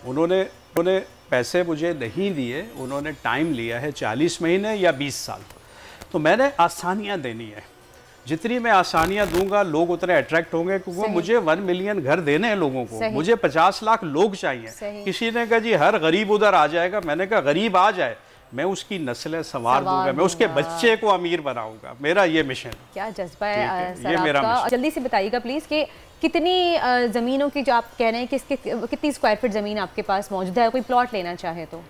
उन्होंने पैसे मुझे नहीं दिए, उन्होंने टाइम लिया है 40 महीने या 20 साल। तो मैंने आसानियाँ देनी है, जितनी मैं आसानियाँ दूंगा लोग उतने अट्रैक्ट होंगे, क्योंकि मुझे 1 मिलियन घर देने हैं लोगों को, मुझे 50 लाख लोग चाहिए। किसी ने कहा जी हर गरीब उधर आ जाएगा, मैंने कहा गरीब आ जाए, मैं उसकी नस्लें संवार दूंगा, मैं उसके बच्चे को अमीर बनाऊंगा। मेरा ये मिशन। क्या जज्बा है सर आपका। जल्दी से बताइएगा प्लीज कि कितनी ज़मीनों की, जो आप कह रहे हैं कि कितनी स्क्वायर फीट ज़मीन आपके पास मौजूद है, कोई प्लॉट लेना चाहे तो?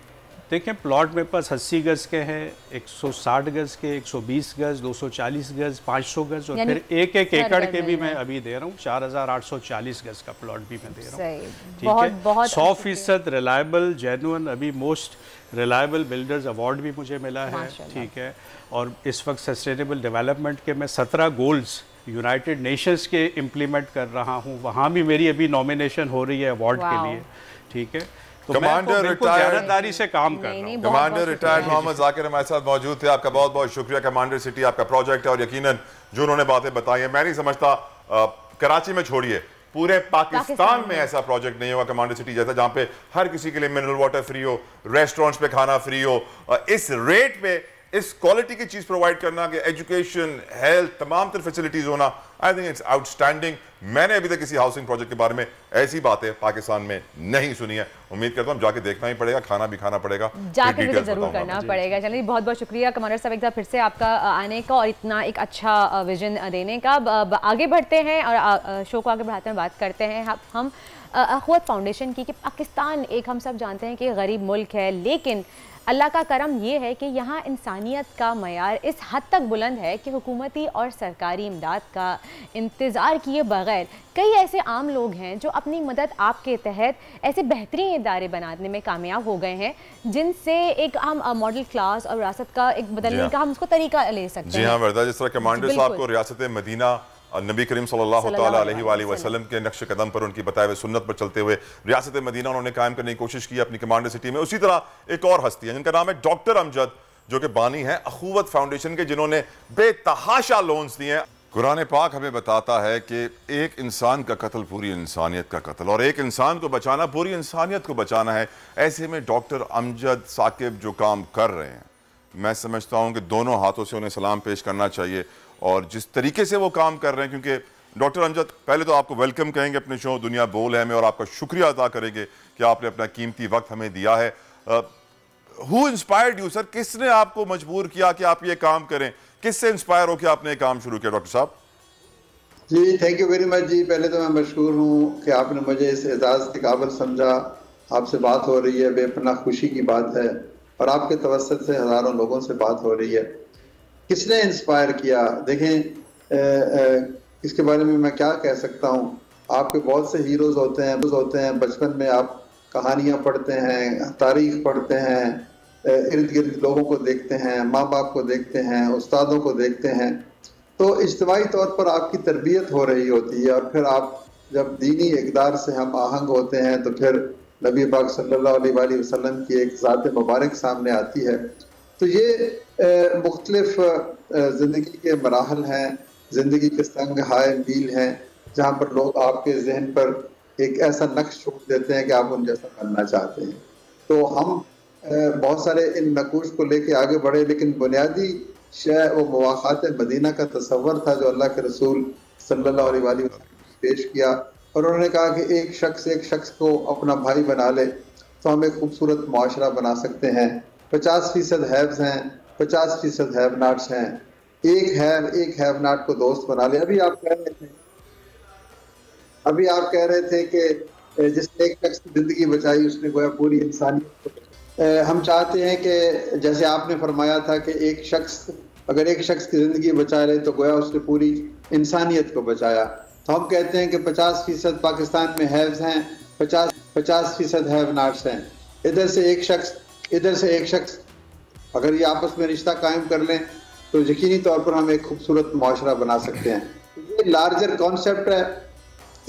देखें, प्लॉट मेरे पास 80 गज के हैं, 160 गज के, 120 गज, 240 गज, 500 गज, और फिर 1 एकड़ के भी मैं अभी दे रहा हूँ। 4,840 गज का प्लॉट भी मैं दे रहा हूँ। ठीक है, 100% रिलायबल, जेन्युइन, अभी मोस्ट रिलायबल बिल्डर्स अवार्ड भी मुझे मिला है। ठीक है, और इस वक्त सस्टेनेबल डेवलपमेंट के मैं 17 गोल्स यूनाइटेड नेशंस के इम्प्लीमेंट कर रहा हूँ, वहाँ भी मेरी अभी नॉमिनेशन हो रही है अवार्ड के लिए। ठीक है, तो कमांडर रिटायर्ड से काम कर रहा हूं। कमांडर रिटायर्ड मोहम्मद जाकिर हमारे साथ मौजूद थे। आपका बहुत बहुत शुक्रिया। कमांडर सिटी आपका प्रोजेक्ट है, और यकीनन जो उन्होंने बातें बताई हैं, मैं नहीं समझता कराची में छोड़िए, पूरे पाकिस्तान में ऐसा प्रोजेक्ट नहीं होगा कमांडर सिटी जैसा, जहां पे हर किसी के लिए मिनरल वाटर फ्री हो, रेस्टोरेंट्स पे खाना फ्री हो, इस रेट पे इस क्वालिटी की चीज प्रोवाइड करना कि एजुकेशन, हेल्थ, तमाम तरह फैसिलिटीज होना, आई थिंक इट्स आउटस्टैंडिंग। मैंने अभी तक किसी हाउसिंग प्रोजेक्ट के बारे में ऐसी बातें पाकिस्तान में नहीं सुनी है। उम्मीद करता हूँ जाके देखना ही पड़ेगा, खाना भी खाना पड़ेगा, जाके विजिट जरूर करना पड़ेगा। चलिए बहुत बहुत शुक्रिया कमांडर साहब एक बार फिर से आपका आने का और इतना एक अच्छा विजन देने का। आगे बढ़ते हैं और शो को आगे बढ़ाते हैं, बात करते हैं हम अखवत फाउंडेशन की कि पाकिस्तान एक हम सब जानते हैं कि गरीब मुल्क है, लेकिन अल्लाह का करम ये है कि यहाँ इंसानियत का मयार इस हद तक बुलंद है कि हुकूमती और सरकारी इमदाद का इंतज़ार किए बगैर कई ऐसे आम लोग हैं जो अपनी मदद आपके तहत ऐसे बेहतरीन इदारे बनाने में कामयाब हो गए हैं, जिनसे एक हम मॉडल क्लास और विरासत का एक बदलने का हम उसको तरीका ले सकते हैं। जी हाँ वर्दा, जिस तरह कमांडर साहब को रियासत मदीना नबी करीम सल्लल्लाहु अलैहि वसल्लम के नक्श कदम पर, उनकी बताए हुए सुन्नत पर चलते हुए रियासत मदीना उन्होंने कायम करने की कोशिश की अपनी कमांडर सिटी में। उसी तरह एक और हस्ती है जिनका नाम है डॉक्टर अमजद, जो कि बानी है अखुवत फाउंडेशन के, जिन्होंने बेतहाशा लोन्स दिए हैं। कुरान पाक हमें बताता है कि एक इंसान का कत्ल पूरी इंसानियत का कत्ल, और एक इंसान को बचाना पूरी इंसानियत को बचाना है। ऐसे में डॉक्टर अमजद साकिब जो काम कर रहे हैं, मैं समझता हूँ कि दोनों हाथों से उन्हें सलाम पेश करना चाहिए। और जिस तरीके से वो काम कर रहे हैं, क्योंकि डॉक्टर अमजद, पहले तो आपको वेलकम कहेंगे अपने शो दुनिया बोल है में, और आपका शुक्रिया अदा करेंगे कि आपने अपना कीमती वक्त हमें दिया है। हु इंस्पायर्ड यू सर, किसने आपको मजबूर किया कि आप ये काम करें? किससे इंस्पायर होकर आपने ये काम शुरू किया डॉक्टर साहब? जी थैंक यू वेरी मच जी। पहले तो मैं मशहूर हूँ कि आपने मुझे इस एजाज़ के काबिल समझा। आपसे बात हो रही है, बेपनाह खुशी की बात है, और आपके तवस्सुत से हज़ारों लोगों से बात हो रही है। किसने इंस्पायर किया? देखें, इसके बारे में मैं क्या कह सकता हूँ। आपके बहुत से हीरोज़ होते हैं। बचपन में आप कहानियाँ पढ़ते हैं, तारीख पढ़ते हैं, इर्द गिर्द लोगों को देखते हैं, माँ बाप को देखते हैं, उस्तादों को देखते हैं, तो इज्तिमाई तौर पर आपकी तरबियत हो रही होती है। और फिर आप जब दीनी इक़दार से हम आहंग होते हैं तो फिर नबी पाक सल्लल्लाहु अलैहि वसल्लम की एक ज़ात मुबारक सामने आती है। तो ये मुख्तलिफ ज़िंदगी के मराहल हैं, ज़िंदगी के संग हाय मील हैं, जहाँ पर लोग आपके जहन पर एक ऐसा नक्श छोड़ देते हैं कि आप उन जैसा बनना चाहते हैं। तो हम बहुत सारे इन नकूश को लेके आगे बढ़े, लेकिन बुनियादी शय वो मुवाक़ात मदीना का तसव्वुर था जो अल्लाह के रसूल सल्लल्लाहु अलैहि वसल्लम ने पेश किया। और उन्होंने कहा कि एक शख्स को अपना भाई बना ले तो हम एक खूबसूरत मुआशरा बना सकते हैं। 50% हैव्स हैं, 50% हैव नॉट्स हैं। एक हैव नॉट को दोस्त बना ले। अभी आप कह रहे थे कि जिसने एक शख्स की जिंदगी बचाई उसने गोया पूरी इंसानियत को। हम चाहते हैं कि जैसे आपने फरमाया था कि अगर एक शख्स की जिंदगी बचा ले तो गोया उसने पूरी इंसानियत को बचाया। तो हम कहते हैं कि 50% पाकिस्तान में हैव्स हैं, 50% हैव नॉट्स हैं। इधर से एक शख्स अगर ये आपस में रिश्ता कायम कर लें तो यकीनी तौर पर हम एक खूबसूरत मुआशरा बना सकते हैं। ये लार्जर कॉन्सेप्ट है।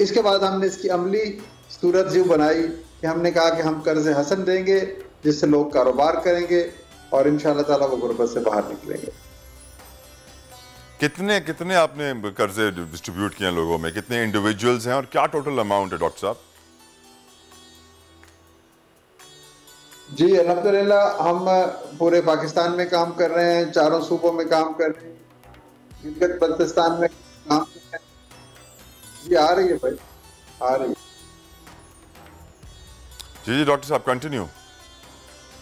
इसके बाद हमने इसकी अमली सूरत यूँ बनाई कि हमने कहा कि हम कर्ज हसन देंगे जिससे लोग कारोबार करेंगे और इंशाअल्लाह ताला वो गुर्बत से बाहर निकलेंगे। कितने आपने कर्जे डिस्ट्रीब्यूट किए लोगों में? कितने इंडिविजुअल्स हैं और क्या टोटल अमाउंट है डॉक्टर साहब? जी अल्हम्दुलिल्लाह हम पूरे पाकिस्तान में काम कर रहे हैं, चारों सूबों में काम कर रहे हैं, गिलगित बल्तिस्तान में काम कर रहे हैं। जी आ रही है भाई, आ रही है। जी डॉक्टर साहब कंटिन्यू।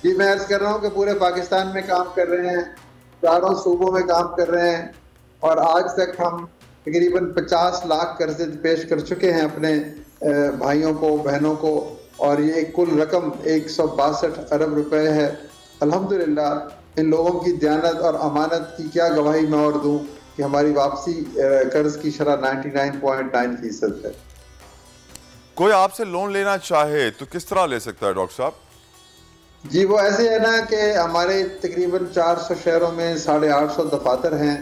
जी मैं अर्ज कर रहा हूँ कि पूरे पाकिस्तान में काम कर रहे हैं, चारों सूबों में काम कर रहे हैं, और आज तक हम तकरीबन 50 लाख कर्जे पेश कर चुके हैं अपने भाइयों को, बहनों को, और ये कुल रकम 162 अरब रुपए है। अल्हम्दुलिल्लाह इन लोगों की दयानत और अमानत की क्या गवाही मैं और दूं कि हमारी वापसी कर्ज की शरह 99.9% है। कोई आपसे लोन लेना चाहे तो किस तरह ले सकता है डॉक्टर साहब? जी वो ऐसे है ना कि हमारे तकरीबन 400 शहरों में 850 दफातर हैं।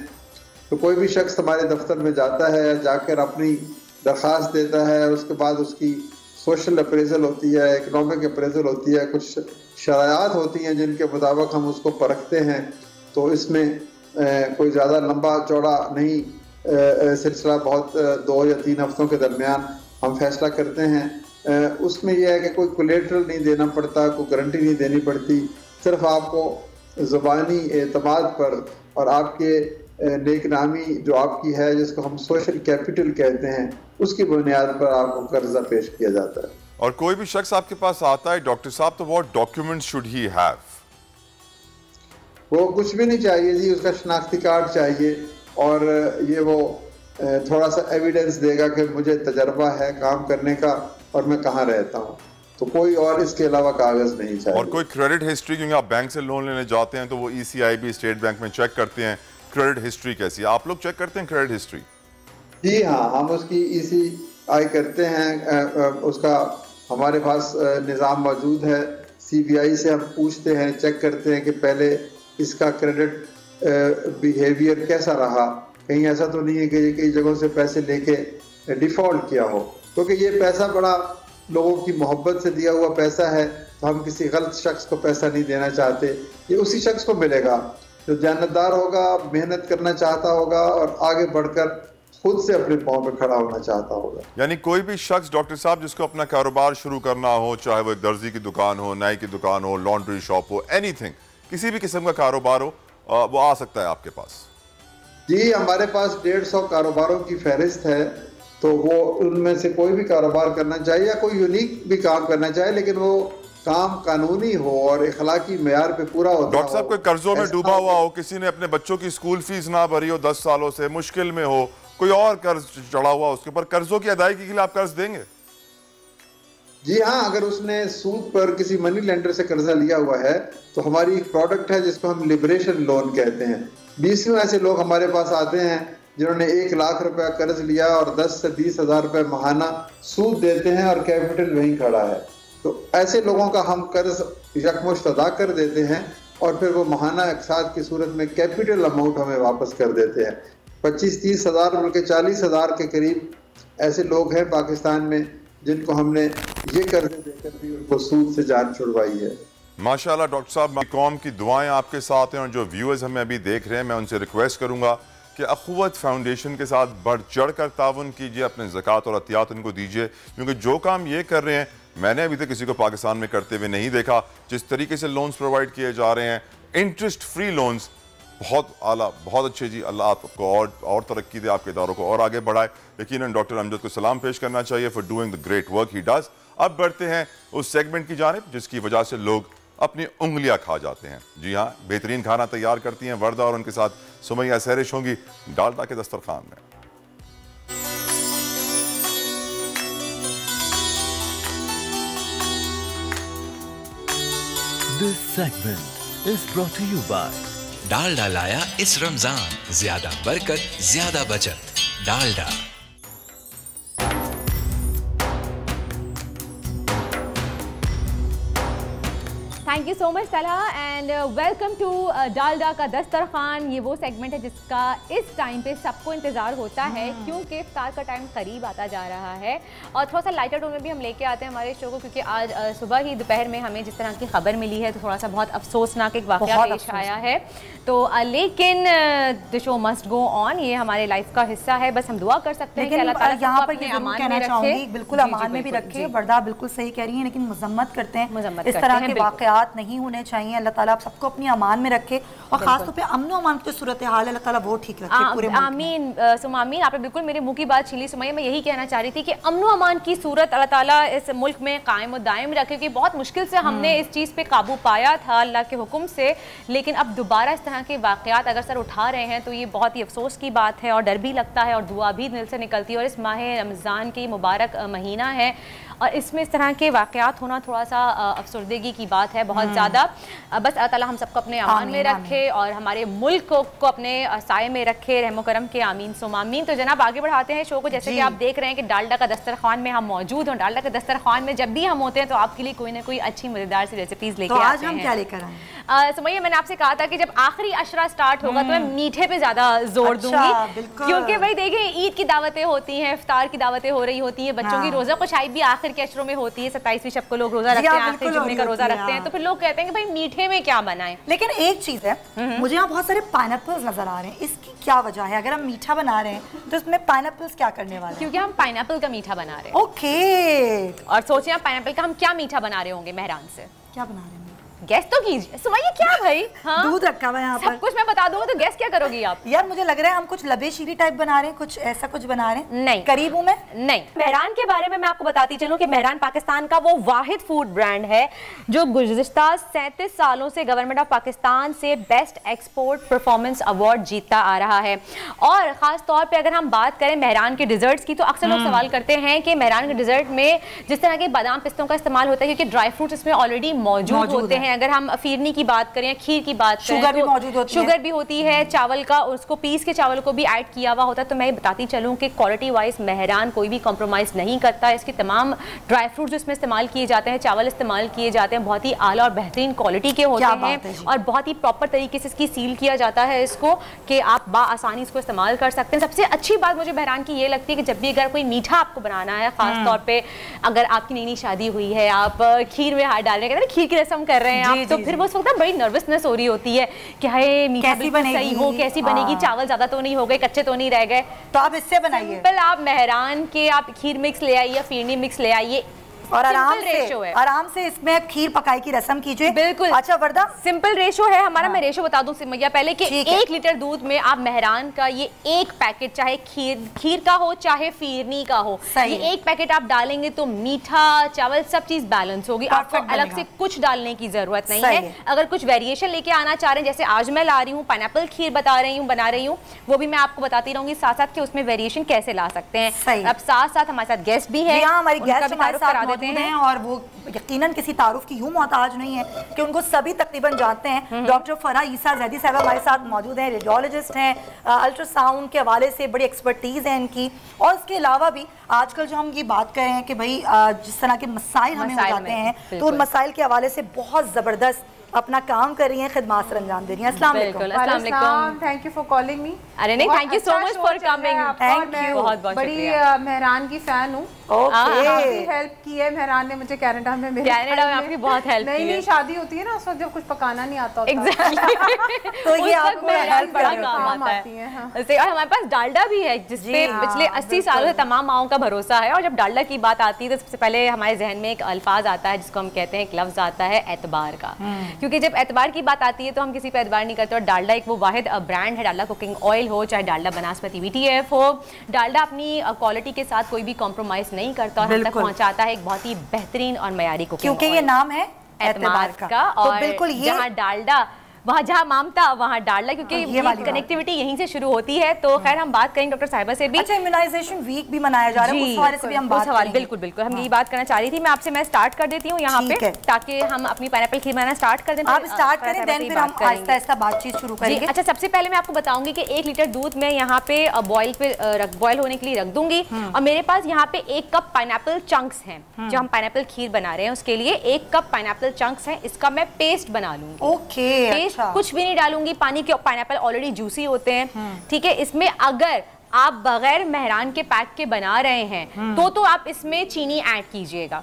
तो कोई भी शख्स हमारे दफ्तर में जाता है, जाकर अपनी दरख्वास्त देता है, उसके बाद उसकी सोशल अप्रेजल होती है, इकनॉमिक अप्रेजल होती है, कुछ शरायात होती हैं जिनके मुताबिक हम उसको परखते हैं। तो इसमें कोई ज़्यादा लंबा चौड़ा नहीं सिलसिला, बहुत 2 या 3 हफ्तों के दरमियान हम फैसला करते हैं। उसमें यह है कि कोई कोलेटरल नहीं देना पड़ता, कोई गारंटी नहीं देनी पड़ती, सिर्फ आपको ज़ुबानी एतमाद पर और आपके नेकनामी जो आपकी है, जिसको हम सोशल कैपिटल कहते हैं, उसकी बुनियाद पर आपको कर्जा पेश किया जाता है। और कोई भी शख्स आपके पास आता है डॉक्टर साहब, तो what document should he have? वो कुछ भी नहीं चाहिए जी, उसका शनाख्ती कार्ड चाहिए और ये वो थोड़ा सा एविडेंस देगा कि मुझे तजर्बा है काम करने का और मैं कहाँ रहता हूँ, तो कोई और इसके अलावा कागज नहीं चाहिए। और कोई क्रेडिट हिस्ट्री, क्योंकि आप बैंक से लोन लेने जाते हैं तो वो ECIB स्टेट बैंक में चेक करते हैं क्रेडिट हिस्ट्री कैसी है, आप लोग चेक करते हैं क्रेडिट हिस्ट्री? जी हाँ, हम उसकी ECI करते हैं, उसका हमारे पास निज़ाम मौजूद है। CBI से हम पूछते हैं, चेक करते हैं कि पहले इसका क्रेडिट बिहेवियर कैसा रहा, कहीं ऐसा तो नहीं है कि कई जगहों से पैसे लेके डिफ़ॉल्ट किया हो, क्योंकि ये पैसा बड़ा लोगों की मोहब्बत से दिया हुआ पैसा है, तो हम किसी गलत शख्स को पैसा नहीं देना चाहते। ये उसी शख्स को मिलेगा जो जानतदार होगा, मेहनत करना चाहता होगा और आगे बढ़कर खुद से अपने पाँव पे खड़ा होना चाहता होगा। यानी कोई भी शख्स डॉक्टर साहब जिसको अपना कारोबार शुरू करना हो, चाहे वो एक दर्जी की दुकान हो, नाई की दुकान हो, लॉन्ड्री शॉप हो, एनीथिंग, किसी भी किस्म का कारोबार हो, वो आ सकता है आपके पास? जी, हमारे पास 150 कारोबारों की फहरिस्त है, तो वो उनमें से कोई भी कारोबार करना चाहिए या कोई यूनिक भी काम करना चाहिए, लेकिन वो काम कानूनी हो और इखलाकी मेयार पे पूरा होता हो। डॉक्टर साहब कोई कर्जों में डूबा हुआ हो, किसी ने अपने बच्चों की स्कूल फीस ना भरी हो 10 सालों से, मुश्किल में हो, कोई और कर्ज चढ़ा हुआ उसके ऊपर, कर्जों की अदायगी के लिए आप कर्ज देंगे? जी हाँ, अगर उसने सूद पर किसी मनी लेंडर से कर्जा लिया हुआ है तो हमारी एक प्रोडक्ट है जिसको हम लिबरेशन लोन कहते हैं। 20 ऐसे लोग हमारे पास आते हैं जिन्होंने 1 लाख रुपया कर्ज लिया और 10 से 20 हज़ार रुपये माहाना सूद देते हैं और कैपिटल वहीं खड़ा है, तो ऐसे लोगों का हम कर्ज यकमुश्त अदा कर देते हैं और फिर वो माहाना अक़सात की सूरत में कैपिटल अमाउंट हमें वापस कर देते हैं। 25-30 हज़ार बल्कि 40 हज़ार के करीब ऐसे लोग हैं पाकिस्तान में जिनको हमने ये कर्ज देकर भी उनको सूद से जान छुड़वाई है। माशाल्लाह डॉक्टर साहब, कौम की दुआएं आपके साथ हैं और जो व्यूअर्स हमें अभी देख रहे हैं, मैं उनसे रिक्वेस्ट करूंगा कि अख़ुवत फाउंडेशन के साथ बढ़ चढ़ कर ताउन कीजिए, अपने ज़कात और अतियात उनको दीजिए, क्योंकि जो काम ये कर रहे हैं मैंने अभी तक किसी को पाकिस्तान में करते हुए नहीं देखा। जिस तरीके से लोन्स प्रोवाइड किए जा रहे हैं, इंटरेस्ट फ्री लोन्स, बहुत आला, बहुत अच्छे जी। अल्लाह आपको और तरक्की दे, आपके इदारों को और आगे बढ़ाए। यकीनन डॉक्टर अमजद को सलाम पेश करना चाहिए for doing the great work he does. अब बढ़ते हैं उस सेगमेंट की जानिब जिसकी वजह से लोग अपनी उंगलियां खा जाते हैं। जी हाँ, बेहतरीन खाना तैयार करती हैं वर्दा और उनके साथ सुमैया सहरिश होंगी डालडा के दस्तरखान में। This segment is brought to you by Dalda लाया इस रमजान, ज्यादा बरकत ज्यादा बचत। Dalda. Thank you so much Talha and welcome to Dalda का दस्तरखान। ये वो सेगमेंट है जिसका इस टाइम पे सबको इंतज़ार होता है क्योंकि इफ्तार का टाइम करीब आता जा रहा है और थोड़ा सा लाइटर टोन में भी हम लेके आते हैं हमारे शो को, क्योंकि आज सुबह ही दोपहर में हमें जिस तरह की खबर मिली है तो थोड़ा सा बहुत अफसोसनाक एक वाक़या पेश आया है। तो लेकिन the show must go on, ये हमारे लाइफ का हिस्सा है। बस हम दुआ कर सकते हैं कि अल्लाह ताला यहाँ पर ये जरूर कहना चाहूँगी, बिल्कुल अमान में भी रखे। वर्दा बिल्कुल सही कह रही है, लेकिन मजम्मत करते हैं, इस तरह के वाक़यात नहीं होने चाहिए। अल्लाह ताला आप सबको अपनी अमान में रखे और खासतौर पे अमन अमान की सूरत हाल है, अल्लाह ताला वो ठीक रखे पूरे मुल्क में। आमीन सुमा आमीन। आपने बिल्कुल मेरे मुंह की बात छीली सुमैया। मैं यही कहना चाह रही थी कि अमन अमान की सूरत अल्लाह ताला इस मुल्क में कायम और दायम रखे, क्योंकि बहुत मुश्किल से हमने इस चीज़ पे काबू पाया था अल्लाह के हुक्म से, लेकिन अब दोबारा इस तरह के वाक़यात अगर सर उठा रहे हैं तो ये बहुत ही अफसोस की बात है और डर भी लगता है और दुआ भी दिल से निकलती है। और इस माह रमज़ान की मुबारक महीना है और इसमें इस तरह के वाक़यात होना थोड़ा सा अफसरदगी की बात है बहुत ज़्यादा। बस अल्लाह ताला हम सबको अपने अमान में रखे और हमारे मुल्क को अपने साये में रखे, रहमो करम के। आमीन सुम आमीन। तो जनाब आगे बढ़ाते हैं शो को। जैसे कि आप देख रहे हैं कि डालडा का दस्तरखान में हम मौजूद हैं। डालडा के दस्तरखान में जब भी हम होते हैं तो आपके लिए कोई ना कोई अच्छी मज़ेदार सी रेसिपीज़ लेके आते हैं। आज हम क्या लेकर आए? सुमैया, मैंने आपसे कहा था कि जब आखिरी अशरा स्टार्ट होगा तो मैं मीठे पे ज्यादा जोर दूंगी, क्योंकि भाई देखिए ईद की दावतें होती हैं, इफ्तार की दावतें हो रही होती हैं, बच्चों की रोजा कुशाई भी आखिर के अशरों में होती है। 27वीं शब को लोग रोजा रखते हैं, आखिरी जुम्मे का रोजा रखते हैं, तो फिर लोग कहते हैं कि भाई मीठे में क्या बनाएं। लेकिन एक चीज है, मुझे यहाँ बहुत सारे पाइनएप्पल्स नजर आ रहे हैं, इसकी क्या वजह है? अगर हम मीठा बना रहे हैं तो इसमें पाइनएप्पल्स क्या करने वाले हैं? क्योंकि हम पाइनएप्पल का मीठा बना रहे हैं। ओके। और सोचिए आप पाइनएप्पल का हम क्या मीठा बना रहे होंगे मेहरान से? क्या बना रहे हैं? गैस तो कीजिए। सुमैया क्या भाई? हाँ? दूध रखा हुआ है यहाँ पर। सब कुछ मैं बता दूंगा तो गैस क्या करोगी आप? यार मुझे लग रहा है हम कुछ लबे शीरी टाइप बना रहे हैं, कुछ ऐसा कुछ बना रहे हैं। नहीं, करीब हूँ मैं नहीं। मेहरान के बारे में मैं आपको बताती चलूं कि मेहरान पाकिस्तान का वो वाहिद फूड ब्रांड है जो गुज़िश्ता 37 सालों से गवर्नमेंट ऑफ पाकिस्तान से बेस्ट एक्सपोर्ट परफॉर्मेंस अवार्ड जीतता आ रहा है। और ख़ास तौर पे अगर हम बात करें मेहरान के डिज़र्ट्स की, तो अक्सर लोग सवाल करते हैं कि मेहरान के डिज़र्ट में जिस तरह के बादाम पिस्तों का इस्तेमाल होता है क्योंकि ड्राई फ्रूट्स इसमें ऑलरेडी मौजूद होते हैं। अगर हम फिरनी की बात करें, खीर की बात करें, शुगर भी मौजूद होती है, शुगर भी होती है, चावल का उसको पीस के चावल को भी ऐड किया हुआ होता है। तो मैं बताती चलूँ कि क्वालिटी वाइज मेहरान कोई भी कॉम्प्रोमाइज़ नहीं करता। इसकी तमाम ड्राई फ्रूट्स इसमें इस्तेमाल किए जाते हैं, चावल इस्तेमाल किए जाते हैं, बहुत ही आला और बेहतरीन क्वालिटी के होते हैं और बहुत ही प्रॉपर तरीके से इसकी सील किया जाता है इसको कि आप बाआसानी इसको इस्तेमाल कर सकते हैं। सबसे अच्छी बात मुझे मेहरान की ये लगती है कि जब भी अगर कोई मीठा आपको बनाना है, खास तौर पे अगर आपकी नई नई शादी हुई है, आप खीर में हाथ डाल रहे हैं, खीर की रस्म कर रहे हैं आप, तो फिर वो उस वक्त बड़ी नर्वसनेस हो रही होती है कि हाय मीठा सही हो, कैसी बनेगी, चावल ज्यादा तो नहीं हो गए, कच्चे तो नहीं रह गए। तो आप इससे बनाइए, सिंपल आप मेहरान के आप खीर मिक्स ले आइए, फिरनी मिक्स ले आइए और आराम से इसमें खीर पकाई की रस्म कीजिए। बिल्कुल। अच्छा वर्दा, सिंपल रेशो है हमारा। मैं रेशो बता दूं सिमैया पहले कि 1 लीटर दूध में आप मेहरान का ये एक पैकेट, चाहे खीर का हो चाहे फिरनी का हो, ये एक पैकेट आप डालेंगे तो मीठा चावल सब चीज बैलेंस होगी। आपको अलग से कुछ डालने की जरूरत नहीं है। अगर कुछ वेरिएशन लेके आना चाह रहे हैं, जैसे आज मैं ला रही हूँ पाइनएप्पल खीर बना रही हूँ, वो भी मैं आपको बताती रहूंगी साथ साथ कि उसमें वेरिएशन कैसे ला सकते हैं। अब साथ साथ हमारे साथ गेस्ट भी है, हमारी गेस्ट हमारे साथ हैं और वो यकीनन किसी तारुफ की यूं मोहताज नहीं है कि उनको सभी तकरीबन जानते हैं। डॉक्टर फरा ईसा जैदी साहब हमारे साथ मौजूद हैं, रेडियोलॉजिस्ट हैं, अल्ट्रासाउंड के हवाले से बड़ी एक्सपर्टीज है इनकी। और इसके अलावा भी आजकल जो हम ये बात कर रहे हैं कि भाई जिस तरह के मसाइल हमें हो जाते हैं, तो उन मसाइल के हवाले से बहुत ज़बरदस्त अपना काम कर रही हैं, खिदमत अंजाम दे रही हैं। अस्सलाम वालेकुम, thank you for calling me. अरे नहीं, thank you so much for coming, thank you, बहुत बहुत बड़ी मेहरान की फैन हूँ। काफी हेल्प की है मेहरान ने मुझे कनाडा में। कनाडा में आपकी बहुत हेल्प की है। नई शादी होती है ना, उस वक्त जब कुछ पकाना नहीं आता होता। एग्जैक्टली तो ये आपको हेल्प बड़ा काम आता है। और हमारे पास डालडा भी है जिसपे पिछले 80 सालों से तमाम माओं का भरोसा है। और जब डालडा की बात आती है तो सबसे पहले हमारे जहन में एक अल्फाज आता है जिसको हम कहते हैं, एक लफ्ज आता है एतबार का। क्योंकि जब एतबार की बात आती है तो हम किसी पे एतबार नहीं करते। और डालडा एक वो वाहिद ब्रांड है, डालडा कुकिंग ऑयल हो चाहे डालडा बनास्पति VTF हो, डालडा अपनी क्वालिटी के साथ कोई भी कॉम्प्रोमाइज नहीं करता और हम तक पहुंचाता है एक बहुत ही बेहतरीन और मयारी कुकिंग। क्योंकि ये नाम है एतबार का। और बिल्कुल जहाँ डालडा वहाँ जहाँ मामता वहाँ डालडा, क्योंकि ये कनेक्टिविटी यहीं से शुरू होती है। तो खैर हम बात करेंगे डॉक्टर साहिबा से भी। अच्छा, इम्यूनाइजेशन वीक भी मनाया जा रहा है, उस हवाले से भी हम बात करेंगे। बिल्कुल बिल्कुल, हम यही बात करना चाह रही थी। मैं आपसे स्टार्ट कर देती हूँ यहाँ पे ताकि हम अपनी पाइनएप्पल खीर बनाना स्टार्ट कर दें। आप स्टार्ट करें, देन फिर हम आहिस्ता आहिस्ता बातचीत शुरू करेंगे। अच्छा, सबसे पहले मैं आपको बताऊंगी कि 1 लीटर दूध मैं यहाँ पे बॉयल होने के लिए रख दूंगी और मेरे पास यहाँ पे 1 कप पाइनएप्पल चंक्स हैं। जो हम पाइनएप्पल खीर बना रहे हैं उसके लिए 1 कप पाइनएप्पल चंक्स है, इसका मैं पेस्ट बना लूंगी। ओके, पेस्ट कुछ भी नहीं डालूंगी, पानी के पाइनएप्पल ऑलरेडी जूसी होते हैं, ठीक है। इसमें अगर आप बगैर मेहरान के पैक के बना रहे हैं तो आप इसमें चीनी ऐड कीजिएगा,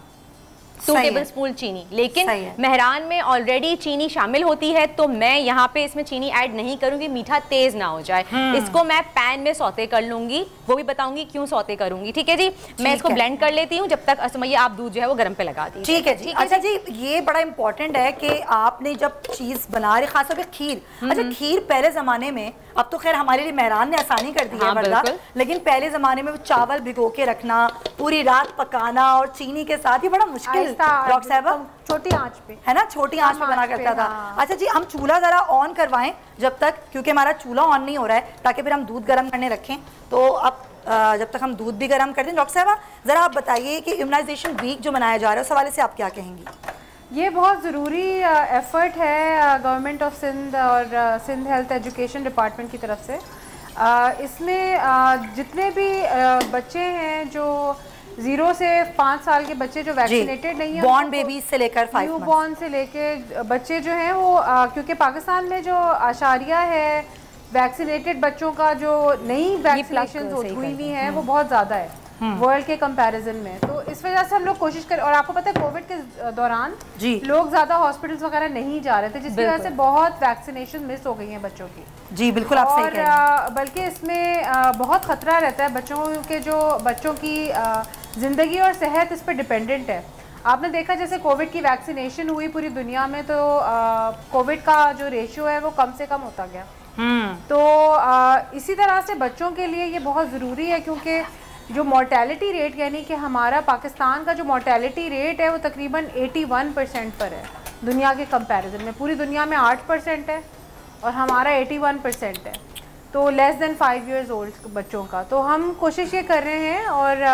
2 टेबल स्पून चीनी। लेकिन मेहरान में ऑलरेडी चीनी शामिल होती है तो मैं यहाँ पे इसमें चीनी ऐड नहीं करूंगी, मीठा तेज ना हो जाए। इसको मैं पैन में सौते कर लूंगी, वो भी बताऊंगी क्यों सौते करूंगी, ठीक है जी। मैं इसको ब्लेंड कर लेती हूँ जब तक असमैया आप दूध जो है वो गर्म पे लगा दी। ठीक है जी। अच्छा जी, ये बड़ा इंपॉर्टेंट है कि आपने जब चीज बना रहे, खासतौर पे खीर। अच्छा, खीर पहले जमाने में, अब तो खैर हमारे लिए मेहरान ने आसानी कर दी है, लेकिन पहले जमाने में चावल भिगो के रखना, पूरी रात पकाना और चीनी के साथ, ही बड़ा मुश्किल डॉक्टर साहब, छोटी आंच पे, है ना, छोटी आंच पे बना करता था। अच्छा जी, हम चूल्हा जरा ऑन करवाएं जब तक, क्योंकि हमारा चूल्हा ऑन नहीं हो रहा है, ताकि फिर हम दूध गर्म करने रखें। तो अब जब तक हम दूध भी गर्म करते हैं, डॉक्टर साहब जरा आप बताइए कि इम्यूनाइजेशन वीक जो मनाया जा रहा है उस हवाले से आप क्या कहेंगी? ये बहुत ज़रूरी एफर्ट है गवर्नमेंट ऑफ सिंध और सिंध हेल्थ एजुकेशन डिपार्टमेंट की तरफ से। इसमें जितने भी बच्चे हैं जो 0 से 5 साल के बच्चे जो वैक्सीनेटेड नहीं है, बॉर्न बेबी से लेकर 5 न्यू बॉर्न से लेके बच्चे जो हैं वो, क्योंकि पाकिस्तान में जो आशारिया है वैक्सीनेटेड बच्चों का, जो नई वैक्सीनेशन हुई हुई है वो बहुत ज़्यादा है वर्ल्ड के कंपैरिजन में। तो इस वजह से हम लोग कोशिश करें। और आपको पता है कोविड के दौरान लोग ज़्यादा हॉस्पिटल्स वगैरह नहीं जा रहे थे, जिसकी वजह से बहुत वैक्सीनेशन मिस हो गई हैं बच्चों की। जी बिल्कुल, आप सही कह रहे हैं। बल्कि इसमें बहुत ख़तरा रहता है बच्चों की ज़िंदगी और सेहत इस पर डिपेंडेंट है। आपने देखा जैसे कोविड की वैक्सीनेशन हुई पूरी दुनिया में तो कोविड का जो रेशियो है वो कम से कम होता गया। तो इसी तरह से बच्चों के लिए ये बहुत ज़रूरी है, क्योंकि जो मोर्टेलिटी रेट यानी कि हमारा पाकिस्तान का जो मोर्टेलिटी रेट है वो तकरीबन 81% पर है दुनिया के कंपैरिजन में। पूरी दुनिया में 8% है और हमारा 81% है, तो लेस देन 5 years old बच्चों का। तो हम कोशिश ये कर रहे हैं और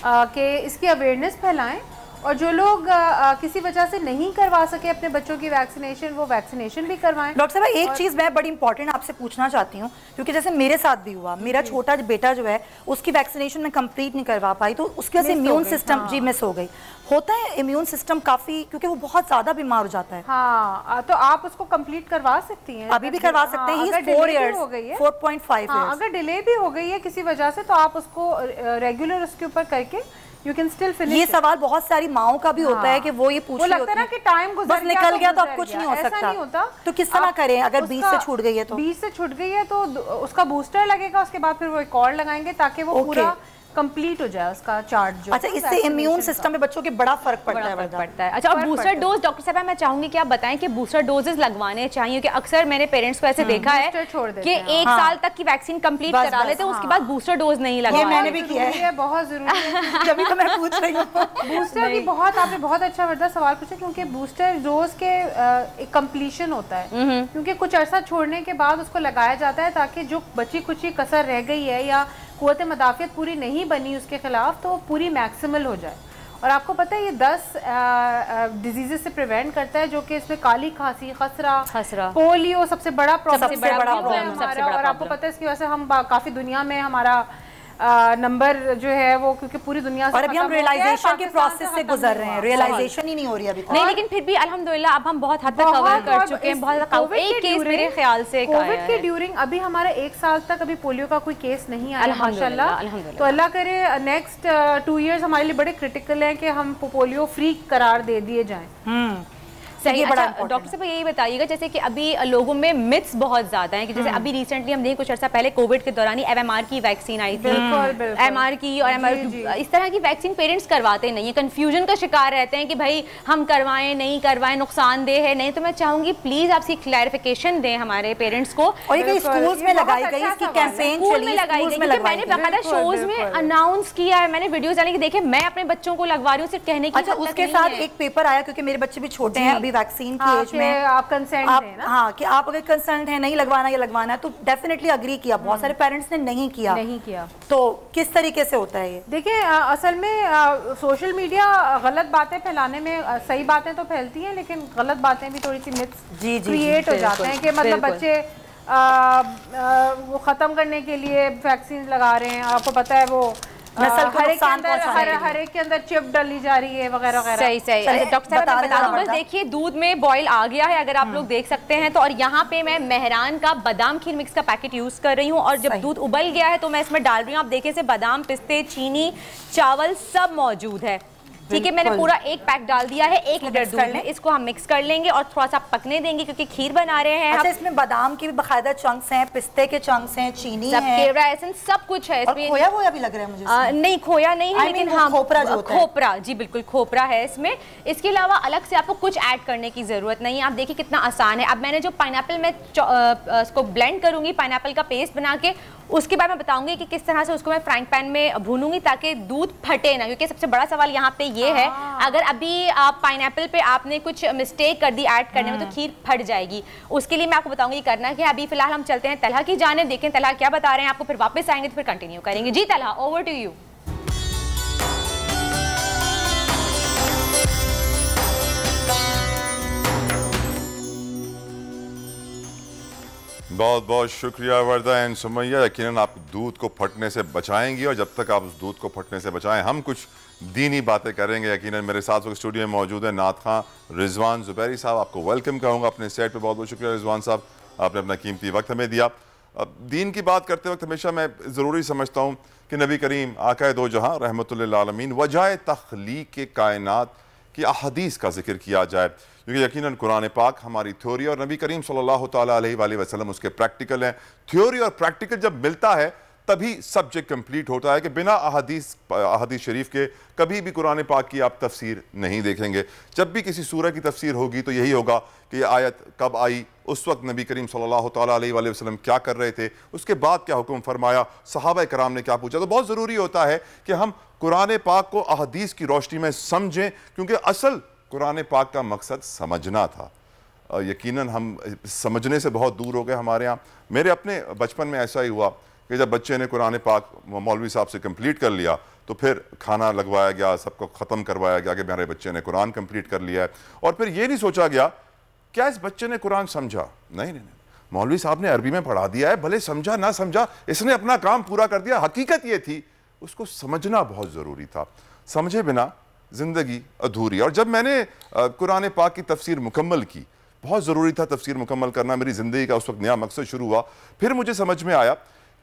कि इसकी अवेयरनेस फैलाएं, और जो लोग किसी वजह से नहीं करवा सके अपने बच्चों की वैक्सीनेशन, वो वैक्सीनेशन भी करवाएं। डॉक्टर साहब एक चीज़ मैं बड़ी इंपॉर्टेंट आपसे पूछना चाहती हूँ, क्योंकि जैसे मेरे साथ भी हुआ, मेरा छोटा बेटा जो है उसकी वैक्सीनेशन में कंप्लीट नहीं करवा पाई, तो उसकी वजह से इम्यून सिस्टम जी मिस हो गई। होता है इम्यून सिस्टम काफी, क्योंकि वो बहुत ज्यादा बीमार हो जाता है। हाँ, तो आप उसको कंप्लीट करवा सकती हैं, अभी भी करवा सकते हैं। अगर 4 years हो गई है 4.5 years। अगर डिले भी हो गई है किसी वजह से, तो आप उसको रेगुलर उसके ऊपर करके यू कैन स्टिल फिनिश। ये सवाल बहुत सारी माओं का भी होता है कि वो ये पूछ रही लगता है ना कि टाइम गुजर गया, निकल गया तो अब कुछ नहीं हो सकता। ऐसा नहीं होता। तो किस तरह करें अगर 20 से छूट गई है तो? 20 से छूट गई है तो उसका बूस्टर लगेगा, उसके बाद फिर वो एक और लगाएंगे ताकि वो पूरा कंप्लीट हो जाए उसका चार्ट जो। अच्छा, इससे इम्यून सिस्टम में बच्चों के बड़ा फर्क पड़ता है। अच्छा, और बूस्टर डोज डॉक्टर साहब मैं चाहूंगी कि आप बताएं कि बूस्टर डोजेस लगवाने चाहिए, कि अक्सर मैंने पेरेंट्स को ऐसे देखा है कि 1 साल तक की वैक्सीन कंप्लीट करा लेते हैं, उसके बाद बूस्टर डोज नहीं लगवाते। ये मैंने भी किया है, बहुत जरूरी है। जब तो मैं पूछ रही हूँ बूस्टर की आपने बहुत अच्छा वर्दा सवाल पूछा, क्योंकि बूस्टर डोज के एक कंप्लीशन होता है, क्योंकि कुछ अरसा छोड़ने के बाद उसको लगाया जाता है ताकि जो बची कुछ कसर रह गई है या क़ुव्वत मदाफ़ियत पूरी नहीं बनी उसके खिलाफ, तो पूरी मैक्सिमल हो जाए। और आपको पता है ये 10 डिजीज़ से प्रिवेंट करता है, जो कि इसमें काली खांसी, खसरा, पोलियो सबसे बड़ा प्रॉब्लम है। और आपको पता है इसकी वजह से हम काफ़ी दुनिया में हमारा नंबर जो है वो, क्योंकि पूरी दुनिया से, और अभी हम रियलाइजेशन के प्रोसेस से गुजर रहे हैं, रियलाइजेशन ही नहीं हो रही अभी तक। नहीं, लेकिन फिर भी अल्हम्दुलिल्लाह अब हम बहुत हद तक कवर कर चुके हैं। बहुत एक केस मेरे ख्याल से कोविड के ड्यूरिंग अभी हमारा 1 साल तक अभी पोलियो का कोई केस नहीं आया माशाल्लाह। तो अल्लाह करे नेक्स्ट 2 years हमारे लिए बड़े क्रिटिकल हैं कि हम पोलियो फ्री करार दे दिए जाएं। सही। अच्छा, डॉक्टर साहब यही बताइएगा जैसे कि अभी लोगों में मिथ्स बहुत ज्यादा हैं कि जैसे अभी रिसेंटली हम देखें कुछ अर्सा पहले कोविड के दौरान ही MMR की वैक्सीन आई थी, MR की और MR इस तरह की वैक्सीन पेरेंट्स करवाते नहीं है, कंफ्यूजन का शिकार रहते हैं कि भाई हम करवाएं नहीं करवाएं, नुकसानदेह है नहीं। तो मैं चाहूंगी प्लीज आपसे क्लैरिफिकेशन दें हमारे पेरेंट्स को। और ये स्कूल्स में लगाई गई, इसकी कैंपेन स्कूल में लगाई गई, क्योंकि मैंने बाकायदा शोज में अनाउंस किया है, मैंने वीडियोस डाली कि देखें मैं अपने बच्चों को लगवा रही हूँ, सिर्फ कहने की। अच्छा, उसके साथ एक पेपर आया, क्योंकि मेरे बच्चे भी छोटे हैं अभी वैक्सीन की एज में, आप कंसर्न हैं ना? हाँ, कि आप अगर कंसर्न है नहीं लगवाना या लगवाना है तो डेफिनेटली अग्री किया। बहुत सारे पेरेंट्स ने नहीं किया। तो किस तरीके से होता है ये? देखिए, असल में सोशल मीडिया गलत बातें फैलाने में, सही बातें तो फैलती हैं लेकिन गलत बातें भी थोड़ी सी मिथ्स क्रिएट हो जाते हैं कि मतलब बच्चे वो ख़त्म करने के लिए वैक्सीन लगा रहे हैं। आपको पता है वो हर एक के अंदर चिप डाली जा रही है वगैरह वगैरह। सही। डॉक्टर साहब मैं बता दूं, बस देखिए दूध में बॉयल आ गया है, अगर आप लोग देख सकते हैं तो। और यहाँ पे मैं मेहरान का बादाम खीर मिक्स का पैकेट यूज कर रही हूँ, और जब दूध उबल गया है तो मैं इसमें डाल रही हूँ। आप देखिए से बादाम, पिस्ते, चीनी, चावल सब मौजूद है। ठीक है, मैंने पूरा एक पैक डाल दिया है 1 लीटर दूध में। इसको हम मिक्स कर लेंगे और थोड़ा सा पकने देंगे क्योंकि खीर बना रहे हैं। अच्छा, इसमें बादाम के भी बकायदा चंक्स हैं, पिस्ते के चंक्स हैं, चीनी है, केवड़ा एसेंस सब कुछ है इसमें। खोया वो भी लग रहा है मुझे। नहीं, खोया नहीं है, लेकिन हाँ खोपरा जो होता है। खोपरा, जी बिल्कुल खोपरा है इसमें। इसके अलावा अलग से आपको कुछ ऐड करने की जरूरत नहीं है। आप देखिए कितना आसान है। अब मैंने जो पाइनएप्पल में इसको ब्लेंड करूंगी, पाइनएप्पल का पेस्ट बना के, उसके बाद मैं बताऊंगी कि किस तरह से उसको मैं फ्राइंग पैन में भूनूंगी ताकि दूध फटे ना, क्योंकि सबसे बड़ा सवाल यहाँ पे ये है, अगर अभी आप पाइनएप्पल पे आपने कुछ मिस्टेक कर दी ऐड करने में तो खीर फट जाएगी। उसके लिए मैं आपको बताऊंगी करना कि अभी फिलहाल हम चलते हैं तलहा की जाने, देखें तलहा क्या बता रहे हैं आपको, फिर वापस आएंगे तो फिर कंटिन्यू करेंगे। जी तलहा, ओवर टू यू। बहुत बहुत शुक्रिया वर्दा एंड सुमैया। यकीनन आप दूध को फटने से बचाएंगी, और जब तक आप उस दूध को फटने से बचाएं हम कुछ दीनी बातें करेंगे। यकीनन मेरे साथ स्टूडियो में मौजूद है नात खां रिजवान जुबैरी साहब। आपको वेलकम कहूँगा अपने सेट पे। बहुत बहुत शुक्रिया रिजवान साहब, आपने अपना कीमती वक्त हमें दिया। अब दीन की बात करते वक्त हमेशा मैं ज़रूरी समझता हूँ कि नबी करीम आका दो जहाँ रहमतुल्लिल आलमीन वजह तख्लीक कायनात की अहदीस का जिक्र किया जाए, क्योंकि यकीनन कुरान पाक हमारी थ्योरी और नबी करीम सल्लल्लाहु तआला अलैहि वसल्लम उसके प्रैक्टिकल हैं। थ्योरी और प्रैक्टिकल जब मिलता है तभी सब्जेक्ट कंप्लीट होता है कि बिना अहादीस शरीफ के कभी भी कुरान पाक की आप तफसीर नहीं देखेंगे। जब भी किसी सूरह की तफसीर होगी तो यही होगा कि यह आयत कब आई, उस वक्त नबी करीम सल्लल्लाहु तआला अलैहि वसल्लम क्या कर रहे थे, उसके बाद क्या हुक्म फरमाया, सहाबा कराम ने क्या पूछा। तो बहुत ज़रूरी होता है कि हम कुरान पाक को अहादीस की रोशनी में समझें, क्योंकि असल कुरान पाक का मकसद समझना था। यकीनन हम समझने से बहुत दूर हो गए हमारे यहाँ। मेरे अपने बचपन में ऐसा ही हुआ कि जब बच्चे ने कुरान पाक मौलवी साहब से कंप्लीट कर लिया तो फिर खाना लगवाया गया, सबको ख़त्म करवाया गया कि मेरे बच्चे ने कुरान कंप्लीट कर लिया है। और फिर ये नहीं सोचा गया क्या इस बच्चे ने कुरान समझा। नहीं, मौलवी साहब ने अरबी में पढ़ा दिया है, भले समझा ना समझा, इसने अपना काम पूरा कर दिया। हकीकत ये थी उसको समझना बहुत ज़रूरी था, समझे बिना ज़िंदगी अधूरी। और जब मैंने कुरान पाक की तफसीर मुकम्मल की, बहुत ज़रूरी था तफसीर मुकम्मल करना, मेरी ज़िंदगी का उस वक्त नया मकसद शुरू हुआ। फिर मुझे समझ में आया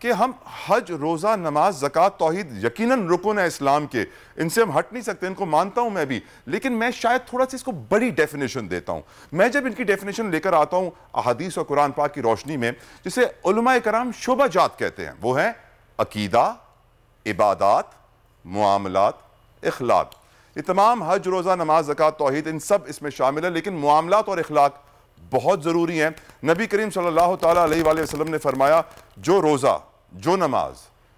कि हम हज, रोज़ा, नमाज, ज़कात, तौहीद यकीनन रुकन है इस्लाम के, इनसे हम हट नहीं सकते, इनको मानता हूँ मैं भी, लेकिन मैं शायद थोड़ा सा इसको बड़ी डेफिनेशन देता हूँ। मैं जब इनकी डेफिनेशन लेकर आता हूँ अहादीस और कुरान पाक की रोशनी में, जिसे उलमाए कराम शुबजात कहते हैं, वो हैं अकीदा, इबादात, मुआमलात, इखलाक। ये तमाम हज, रोज़ा, नमाज, ज़कात, तौहीद इन सब इसमें शामिल है, लेकिन मुआमलात और इखलाक बहुत ज़रूरी हैं। नबी करीम सल्लल्लाहु तआला अलैहि वसल्लम ने फरमाया, जो रोज़ा, जो नमाज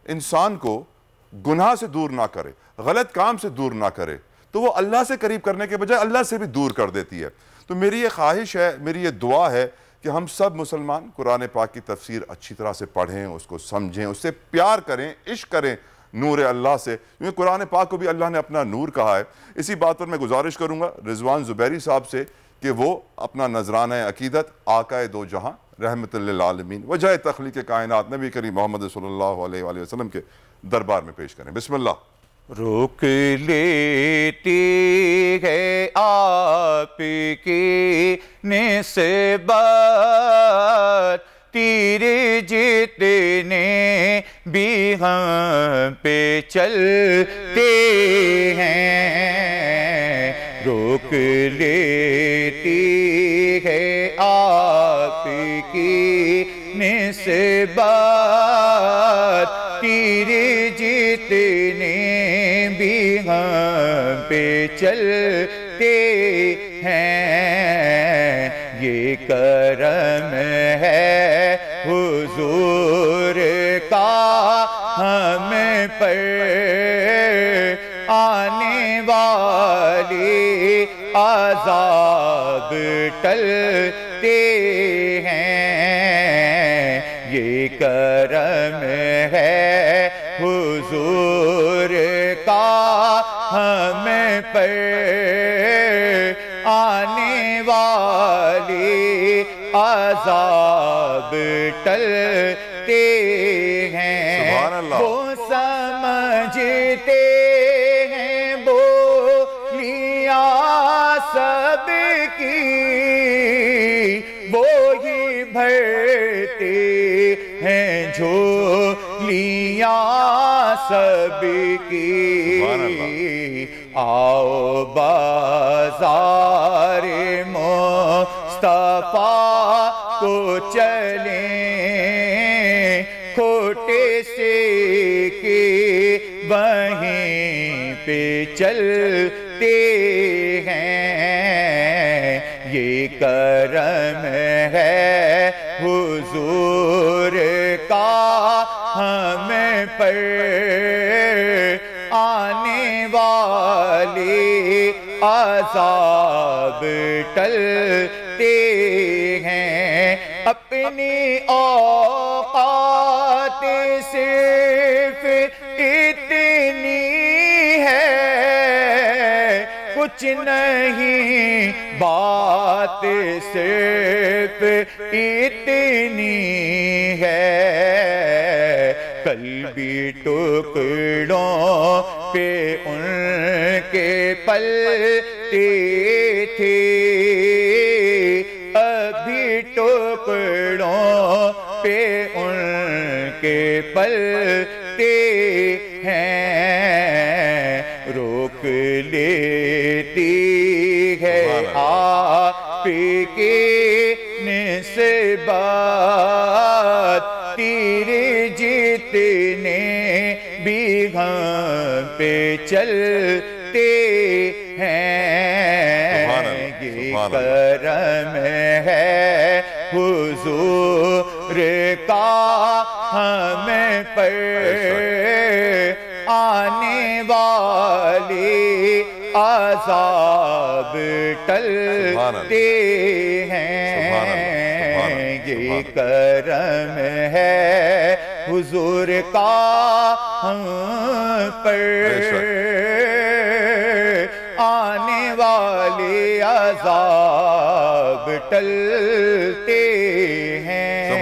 इंसान को गुनाह से दूर ना करे, गलत काम से दूर ना करे, तो वो अल्लाह से करीब करने के बजाय अल्लाह से भी दूर कर देती है। तो मेरी ये ख्वाहिश है, मेरी ये दुआ है कि हम सब मुसलमान कुरान पाक की तफसीर अच्छी तरह से पढ़ें, उसको समझें, उससे प्यार करें, इश्क करें नूर अल्लाह से, क्योंकि कुरान पाक को भी अल्लाह ने अपना नूर कहा है। इसी बात पर मैं गुजारिश करूँगा रिजवान ज़ुबैरी साहब से कि वो अपना नजराना अकीदत आकाए दो जहाँ रहमतुल लिल आलमीन वजह तख्लीक़ कायनात नबी करीम मोहम्मद सल्लल्लाहु अलैहि वसल्लम के दरबार में पेश करें। बिस्मिल्लाह। रोक लेती है आपकी निस्बत तेरे जितने भी हम पे चलते हैं। रोक लेती है आपकी निस्बत तेरे जितने भी हम पे चलते हैं। ये करम है हुजूर का हम पर, आने वाले आज़ाब टलते हैं। ये करम है हुजूर का हम पर, आने वाले आज़ाब टलते हैं। वो समझते हैं बोलियां सबकी, वो ही भरते हैं झोलियां सबकी। आओ बाज़ारे मुस्तफ़ा को चलें, खोटे से के वहीं पे चलते हैं। ये करम है हुजूर का हम पर, आने वाले आज़ाब टलते हैं। अपनी औकात सिर्फ इतनी है, कुछ नहीं बात सिर्फ इतनी है। कल भी टुकड़ों पे उनके पलते थे, अभी टुकड़ों पे उनके पलते हैं। रोक लेती है आपकी निस्बत तेरे जितने चलते हैं, ये करम है हुजूर का हम पर, आने वाली आज़ाब टलते हैं, ये करम है हुजूर का हम पर, आने वाले अज़ाब टलते हैं।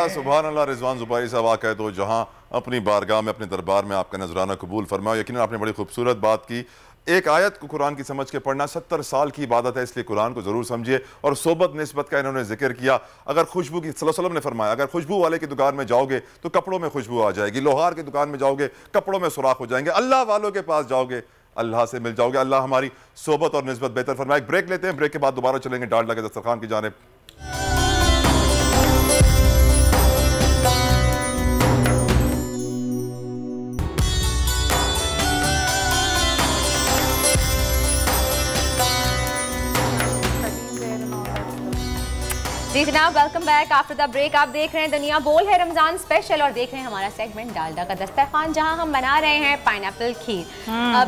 सुभान अल्लाह। रिजवान ज़ुबारी साहब आका तो जहाँ अपनी बारगाह में, अपने दरबार में आपका नजराना कबूल फरमाओ। यकीनन आपने बड़ी खूबसूरत बात की। एक आयत को कुरान की समझ के पढ़ना 70 साल की इबादत है, इसलिए कुरान को ज़रूर समझिए। और सोबत निस्बत का इन्होंने जिक्र किया। अगर खुशबू की, सल्लल्लाहु अलैहि वसल्लम ने फरमाया, अगर खुशबू वाले की दुकान में जाओगे तो कपड़ों में खुशबू आ जाएगी, लोहार की दुकान में जाओगे कपड़ों में सुराख हो जाएंगे, अल्लाह वालों के पास जाओगे अल्लाह से मिल जाओगे। अल्लाह हमारी सोबत और निस्बत बेहतर फरमाए। एक ब्रेक लेते हैं, ब्रेक के बाद दोबारा चलेंगे डालडा के दस्तरखान की जानिब। जी जनाब, welcome back after the break. आप देख रहे हैं दुनिया बोल है रमजान स्पेशल और देख रहे हैं हमारा सेगमेंट डालडा का दस्तरखान, जहां हम बना रहे हैं पाइनएप्पल खीर।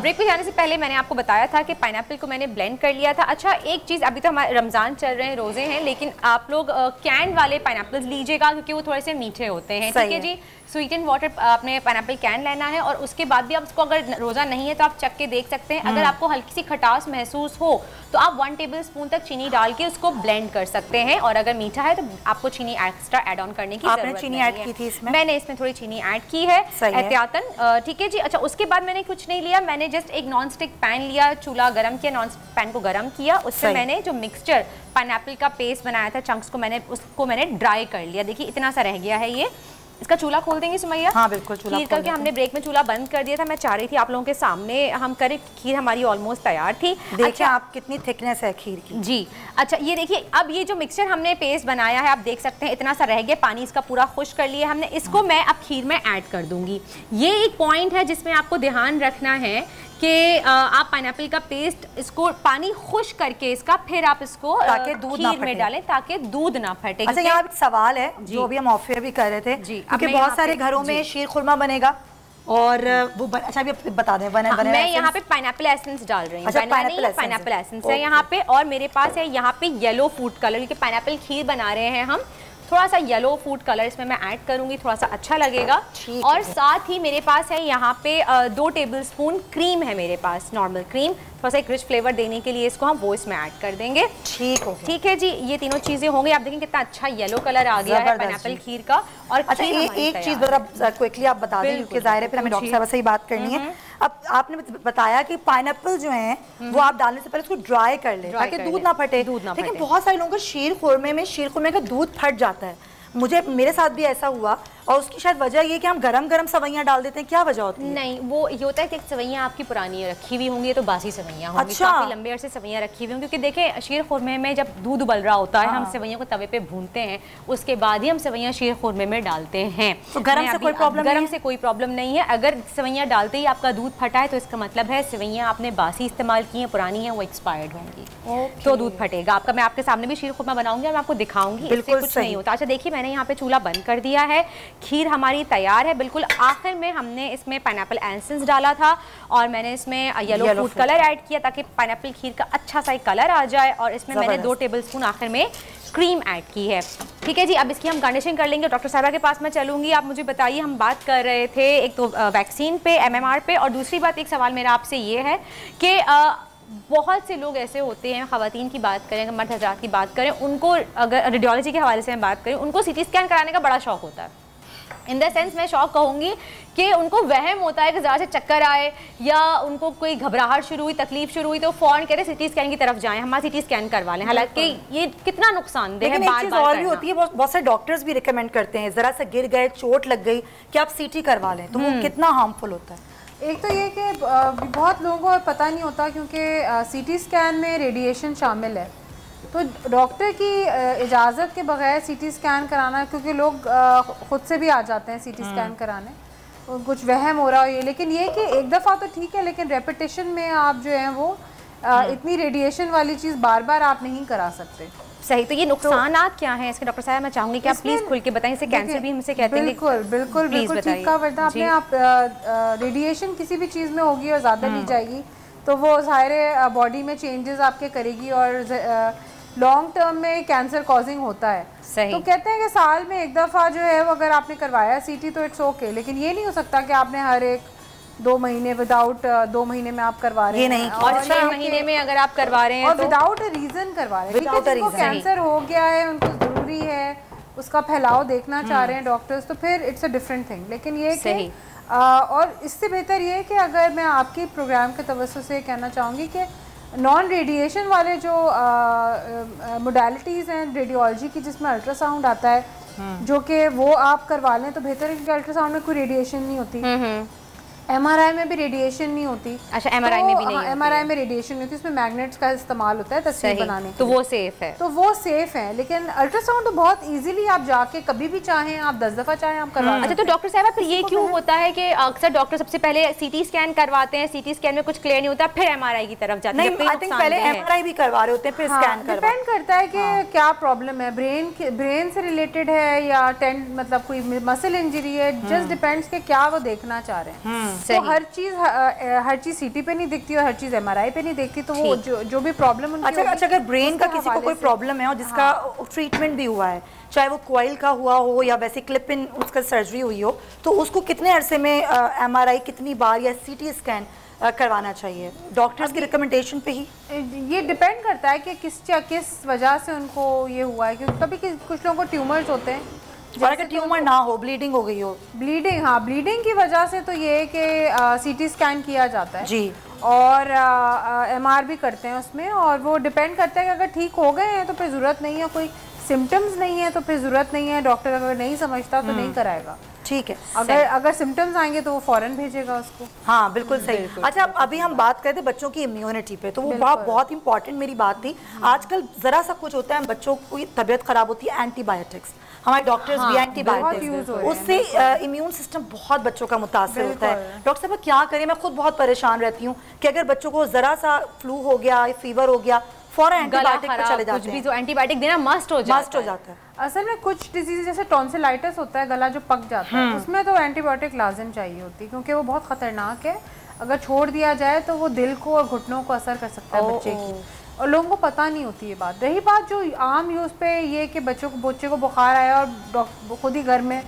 ब्रेक पे जाने से पहले मैंने आपको बताया था कि पाइनएप्पल को मैंने ब्लेंड कर लिया था। अच्छा, एक चीज़, अभी तो हमारे रमजान चल रहे हैं, रोजे हैं, लेकिन आप लोग कैन वाले पाइनएप्पल्स लीजिएगा क्योंकि वो थोड़े से मीठे होते हैं। ठीक है जी, स्वीट एंड वाटर आपने पाइनएप्पल कैन लेना है और उसके बाद भी आप उसको, अगर रोज़ा नहीं है तो आप चख के देख सकते हैं। अगर आपको हल्की सी खटास महसूस हो तो आप 1 टेबल स्पून तक चीनी डाल के उसको ब्लेंड कर सकते हैं, और अगर मीठा है तो आपको चीनी एक्स्ट्रा ऐड ऑन करने की जरूरत चीनी ऐड की थी इसमें? मैंने इसमें थोड़ी चीनी ऐड की है एहतियातन। ठीक है जी। अच्छा, उसके बाद मैंने कुछ नहीं लिया, मैंने जस्ट एक नॉन स्टिक पैन लिया, चूल्हा गर्म किया, नॉन पैन को गर्म किया, उससे मैंने जो मिक्सचर पाइनएप्पल का पेस्ट बनाया था चंक्स को, उसको मैंने ड्राई कर लिया। देखिए इतना सा रह गया है ये। इसका चूल्हा खोल देंगे सुमैया? हाँ बिल्कुल, चूल्हा खीर करके हमने ब्रेक में चूल्हा बंद कर दिया था। मैं चाह रही थी आप लोगों के सामने हम करें। खीर हमारी ऑलमोस्ट तैयार थी। देखिए अच्छा, आप कितनी थिकनेस है खीर की। जी अच्छा, ये देखिए, अब ये जो मिक्सचर हमने पेस्ट बनाया है, आप देख सकते हैं इतना सा रह गया, पानी इसका पूरा खुश्क कर लिया हमने। इसको मैं अब खीर में ऐड कर दूंगी। ये एक पॉइंट है जिसमें आपको ध्यान रखना है कि आप पाइनएप्पल का पेस्ट, इसको पानी खुश्क करके इसका फिर आप इसको ताकि दूध खीर में डालें ताकि दूध ना फटे। अच्छा, यहाँ एक सवाल है जो भी हम ऑफ एयर भी कर रहे थे, क्योंकि बहुत सारे घरों में शीर खुरमा बनेगा और वो अच्छा भी बता दें बने मैं यहाँ पे पाइनएप्पल एसेंस डाल रही हूँ। अच्छा, पाइनएप्पल एसेंस है यहाँ पे, और मेरे पास है यहाँ पे येलो फूड कलर, क्योंकि पाइनएप्पल खीर बना रहे हैं हम। थोड़ा सा येलो फूड कलर इसमें मैं ऐड करूंगी, थोड़ा सा अच्छा लगेगा। और साथ ही मेरे पास है यहाँ पे 2 टेबलस्पून क्रीम है मेरे पास, नॉर्मल क्रीम, थोड़ा सा एक रिच फ्लेवर देने के लिए इसको हम वो इसमें ऐड कर देंगे। ठीक है जी, ये तीनों चीजें होंगी। आप देखें कितना अच्छा येलो कलर आ गया है पाइनएप्पल खीर का। और अच्छा, एक चीज क्विकली आप बता दें क्योंकि जाहिर है फिर हमें डॉक्टर साहब से ही बात करनी है। अब आपने बताया कि पाइनएप्पल जो है वो आप डालने से पहले उसको ड्राई कर लें ताकि दूध ना फटे। लेकिन बहुत सारे लोगों को शीर खुरमे का दूध फट जाता है। मेरे साथ भी ऐसा हुआ, और उसकी शायद वजह ये कि हम गरम सवैयां डाल देते हैं। क्या वजह होती है? नहीं, वो ये होता है कि सवैयां आपकी पुरानी रखी हुई होंगी, तो बासी सवैयां होंगी। अच्छा, काफी लंबे अरसे सवैयां रखी हुई होंगी, क्योंकि देखें शीर खुरमे में जब दूध उबल रहा होता है, हम सवैयों को तवे पे भूनते हैं, उसके बाद ही हम सवैयां शीर खुरमे में डालते हैं। तो गरम से कोई प्रॉब्लम नहीं है। अगर सवैयां डालते ही आपका दूध फटा है तो इसका मतलब है सवैयां आपने बासी इस्तेमाल की हैं, पुरानी है, वो एक्सपायर्ड होंगी, तो दूध फटेगा आपका। मैं आपके सामने भी शीर खुरमा बनाऊंगी और मैं आपको दिखाऊंगी, इससे कुछ नहीं होता। अच्छा देखिए, मैंने यहाँ पे चूल्हा बंद कर दिया है, खीर हमारी तैयार है बिल्कुल। आखिर में हमने इसमें पाइनएप्पल एसेंस डाला था और मैंने इसमें येलो फूड कलर ऐड किया ताकि पाइनएप्पल खीर का अच्छा सा कलर आ जाए, और इसमें मैंने 2 टेबलस्पून आखिर में क्रीम ऐड की है। ठीक है जी, अब इसकी हम गार्निशिंग कर लेंगे। डॉक्टर साहिबा के पास मैं चलूंगी। आप मुझे बताइए, हम बात कर रहे थे एक तो वैक्सीन पे, MMR पे, और दूसरी बात, एक सवाल मेरा आपसे ये है कि बहुत से लोग ऐसे होते हैं, ख़वातीन की बात करें, मर्द हज़रात की बात करें, उनको अगर रेडियोलॉजी के हवाले से हम बात करें, उनको CT स्कैन कराने का बड़ा शौक होता है। इन द सेंस मैं शौक कहूँगी कि उनको वहम होता है कि ज़रा से चक्कर आए या उनको कोई घबराहट शुरू हुई, तकलीफ शुरू हुई, तो फ़ौरन कहते हैं CT स्कैन की तरफ जाएं, हमारा CT स्कैन करवा लें। हालांकि ये कितना नुकसानदेह है। एक चीज़ और भी होती है, बहुत सारे डॉक्टर्स भी रिकमेंड करते हैं, ज़रा सा गिर गए, चोट लग गई कि आप CT करवा लें, तो वो कितना हार्मफुल होता है। एक तो ये कि बहुत लोगों को पता नहीं होता, क्योंकि CT स्कैन में रेडिएशन शामिल है, तो डॉक्टर की इजाज़त के बगैर CT स्कैन कराना, क्योंकि लोग ख़ुद से भी आ जाते हैं CT स्कैन कराने, कुछ वहम हो रहा हो ये, लेकिन ये कि एक दफ़ा तो ठीक है, लेकिन रेपिटेशन में आप जो है वो इतनी रेडिएशन वाली चीज़ बार बार आप नहीं करा सकते। सही, तो ये नुकसानात क्या हैं इसके? डॉक्टर साहब मैं चाहूँगी कि आप प्लीज़ खुल के बताएं। इसे कैंसर भी हमसे कहते हैं। बिल्कुल बिल्कुल बिल्कुल ठीक कहा, वरना आपने आप रेडिएशन किसी भी चीज़ में होगी और ज़्यादा ली जाएगी तो वो सारे बॉडी में चेंजेस आपके करेगी और लॉन्ग टर्म में कैंसर कॉजिंग होता है। सही। तो कहते हैं कि साल में एक दफ़ा जो है वो अगर आपने करवाया सीटी तो इट्स ओके, लेकिन ये नहीं हो सकता कि आपने हर एक 2 महीने विदाउट 2 महीने में आप करवा रहे हैं, नहीं, और 6 महीने में अगर आप करवा रहे हैं और विदाउट अ रीज़न करवा रहे हैं। जिनको कैंसर हो गया है उनको ज़रूरी है उसका फैलाव देखना चाह रहे हैं डॉक्टर्स, तो फिर इट्स अ डिफरेंट थिंग। लेकिन ये कि और इससे बेहतर ये है कि अगर मैं आपके प्रोग्राम के तवज्जो से कहना चाहूँगी कि नॉन रेडिएशन वाले जो मोडालिटीज़ हैं रेडियोलॉजी की, जिसमें अल्ट्रासाउंड आता है जो कि वो आप करवा लें तो बेहतर है, क्योंकि अल्ट्रासाउंड में कोई रेडिएशन नहीं होती। MRI में भी रेडिएशन नहीं होती। अच्छा, MRI में भी नहीं होती। MRI में रेडिएशन नहीं होती, उसमें मैग्नेट्स का इस्तेमाल होता है तस्वीर बनाने के तो वो सेफ है। तो वो सेफ है, लेकिन अल्ट्रासाउंड तो बहुत इजीली आप जाके कभी भी चाहें आप 10 दफ़ा चाहें आप करवा। अच्छा, तो डॉक्टर साहब फिर ये क्यों होता है कि अक्सर डॉक्टर सबसे पहले CT स्कैन करवाते हैं, CT स्कैन में कुछ क्लियर नहीं होता, फिर MRI की तरफ जाते हैं? आई थिंक पहले MRI भी करवा रहे होते हैं फिर स्कैन करवा। डिपेंड करता है कि क्या प्रॉब्लम है, ब्रेन से रिलेटेड है या मतलब कोई मसल इंजरी है, जस्ट डिपेंड्स कि क्या वो देखना चाह रहे हैं। तो हर चीज सीटी पे नहीं दिखती और हर चीज MRI पे नहीं दिखती, तो वो जो भी प्रॉब्लम उनकी अच्छा अगर ब्रेन का किसी को कोई प्रॉब्लम है और जिसका ट्रीटमेंट भी हुआ है, चाहे वो कॉइल का हुआ हो या वैसे क्लिप इन उसका सर्जरी हुई हो, तो उसको कितने अरसे में MRI कितनी बार या CT स्कैन करवाना चाहिए डॉक्टर्स की रिकमेंडेशन पे ही? ये डिपेंड करता है कि किस वजह से उनको ये हुआ है, क्योंकि कभी कुछ लोगों को ट्यूमर्स होते हैं, और अगर ट्यूमर ना हो, ब्लीडिंग हो गई हो, ब्लीडिंग की वजह से तो ये है कि CT स्कैन किया जाता है जी, और MR भी करते हैं उसमें, और वो डिपेंड करता है कि अगर ठीक हो गए हैं तो फिर ज़रूरत नहीं है, कोई सिम्टम्स नहीं है तो फिर ज़रूरत नहीं है, डॉक्टर अगर नहीं समझता तो नहीं कराएगा। ठीक है, अगर सिम्टम्स आएंगे तो वो फौरन भेजेगा उसको। हाँ बिल्कुल सही। अच्छा, अभी हम बात करते हैं बच्चों की इम्यूनिटी पे, तो वो बहुत इंपॉर्टेंट मेरी बात थी। आजकल ज़रा सा कुछ होता है बच्चों की तबीयत ख़राब होती है, एंटीबायोटिक्स, हमारे डॉक्टर्स भी एंटीबायोटिक्स, उससे इम्यून सिस्टम बहुत बच्चों का मुतासर होता है। डॉक्टर साहब क्या करें, मैं खुद बहुत परेशान रहती हूँ कि अगर बच्चों को ज़रा सा फ्लू हो गया, फीवर हो गया, फौरन एंटीबायोटिक पे चले जाते हैं। जो एंटीबायोटिक देना मस्ट हो जाता है। असल में कुछ डिजीज जैसे टॉन्सिलाइटिस होता है, गला जो पक जाता है, उसमें तो एंटीबायोटिक लाजिम चाहिए होती है, क्योंकि वो बहुत खतरनाक है। अगर छोड़ दिया जाए तो वो दिल को और घुटनों को असर कर सकता है बच्चे की, और लोगों को पता नहीं होती ये बात। रही बात जो आम यूज़ पे ये कि बच्चे को बुखार आया और खुद ही घर में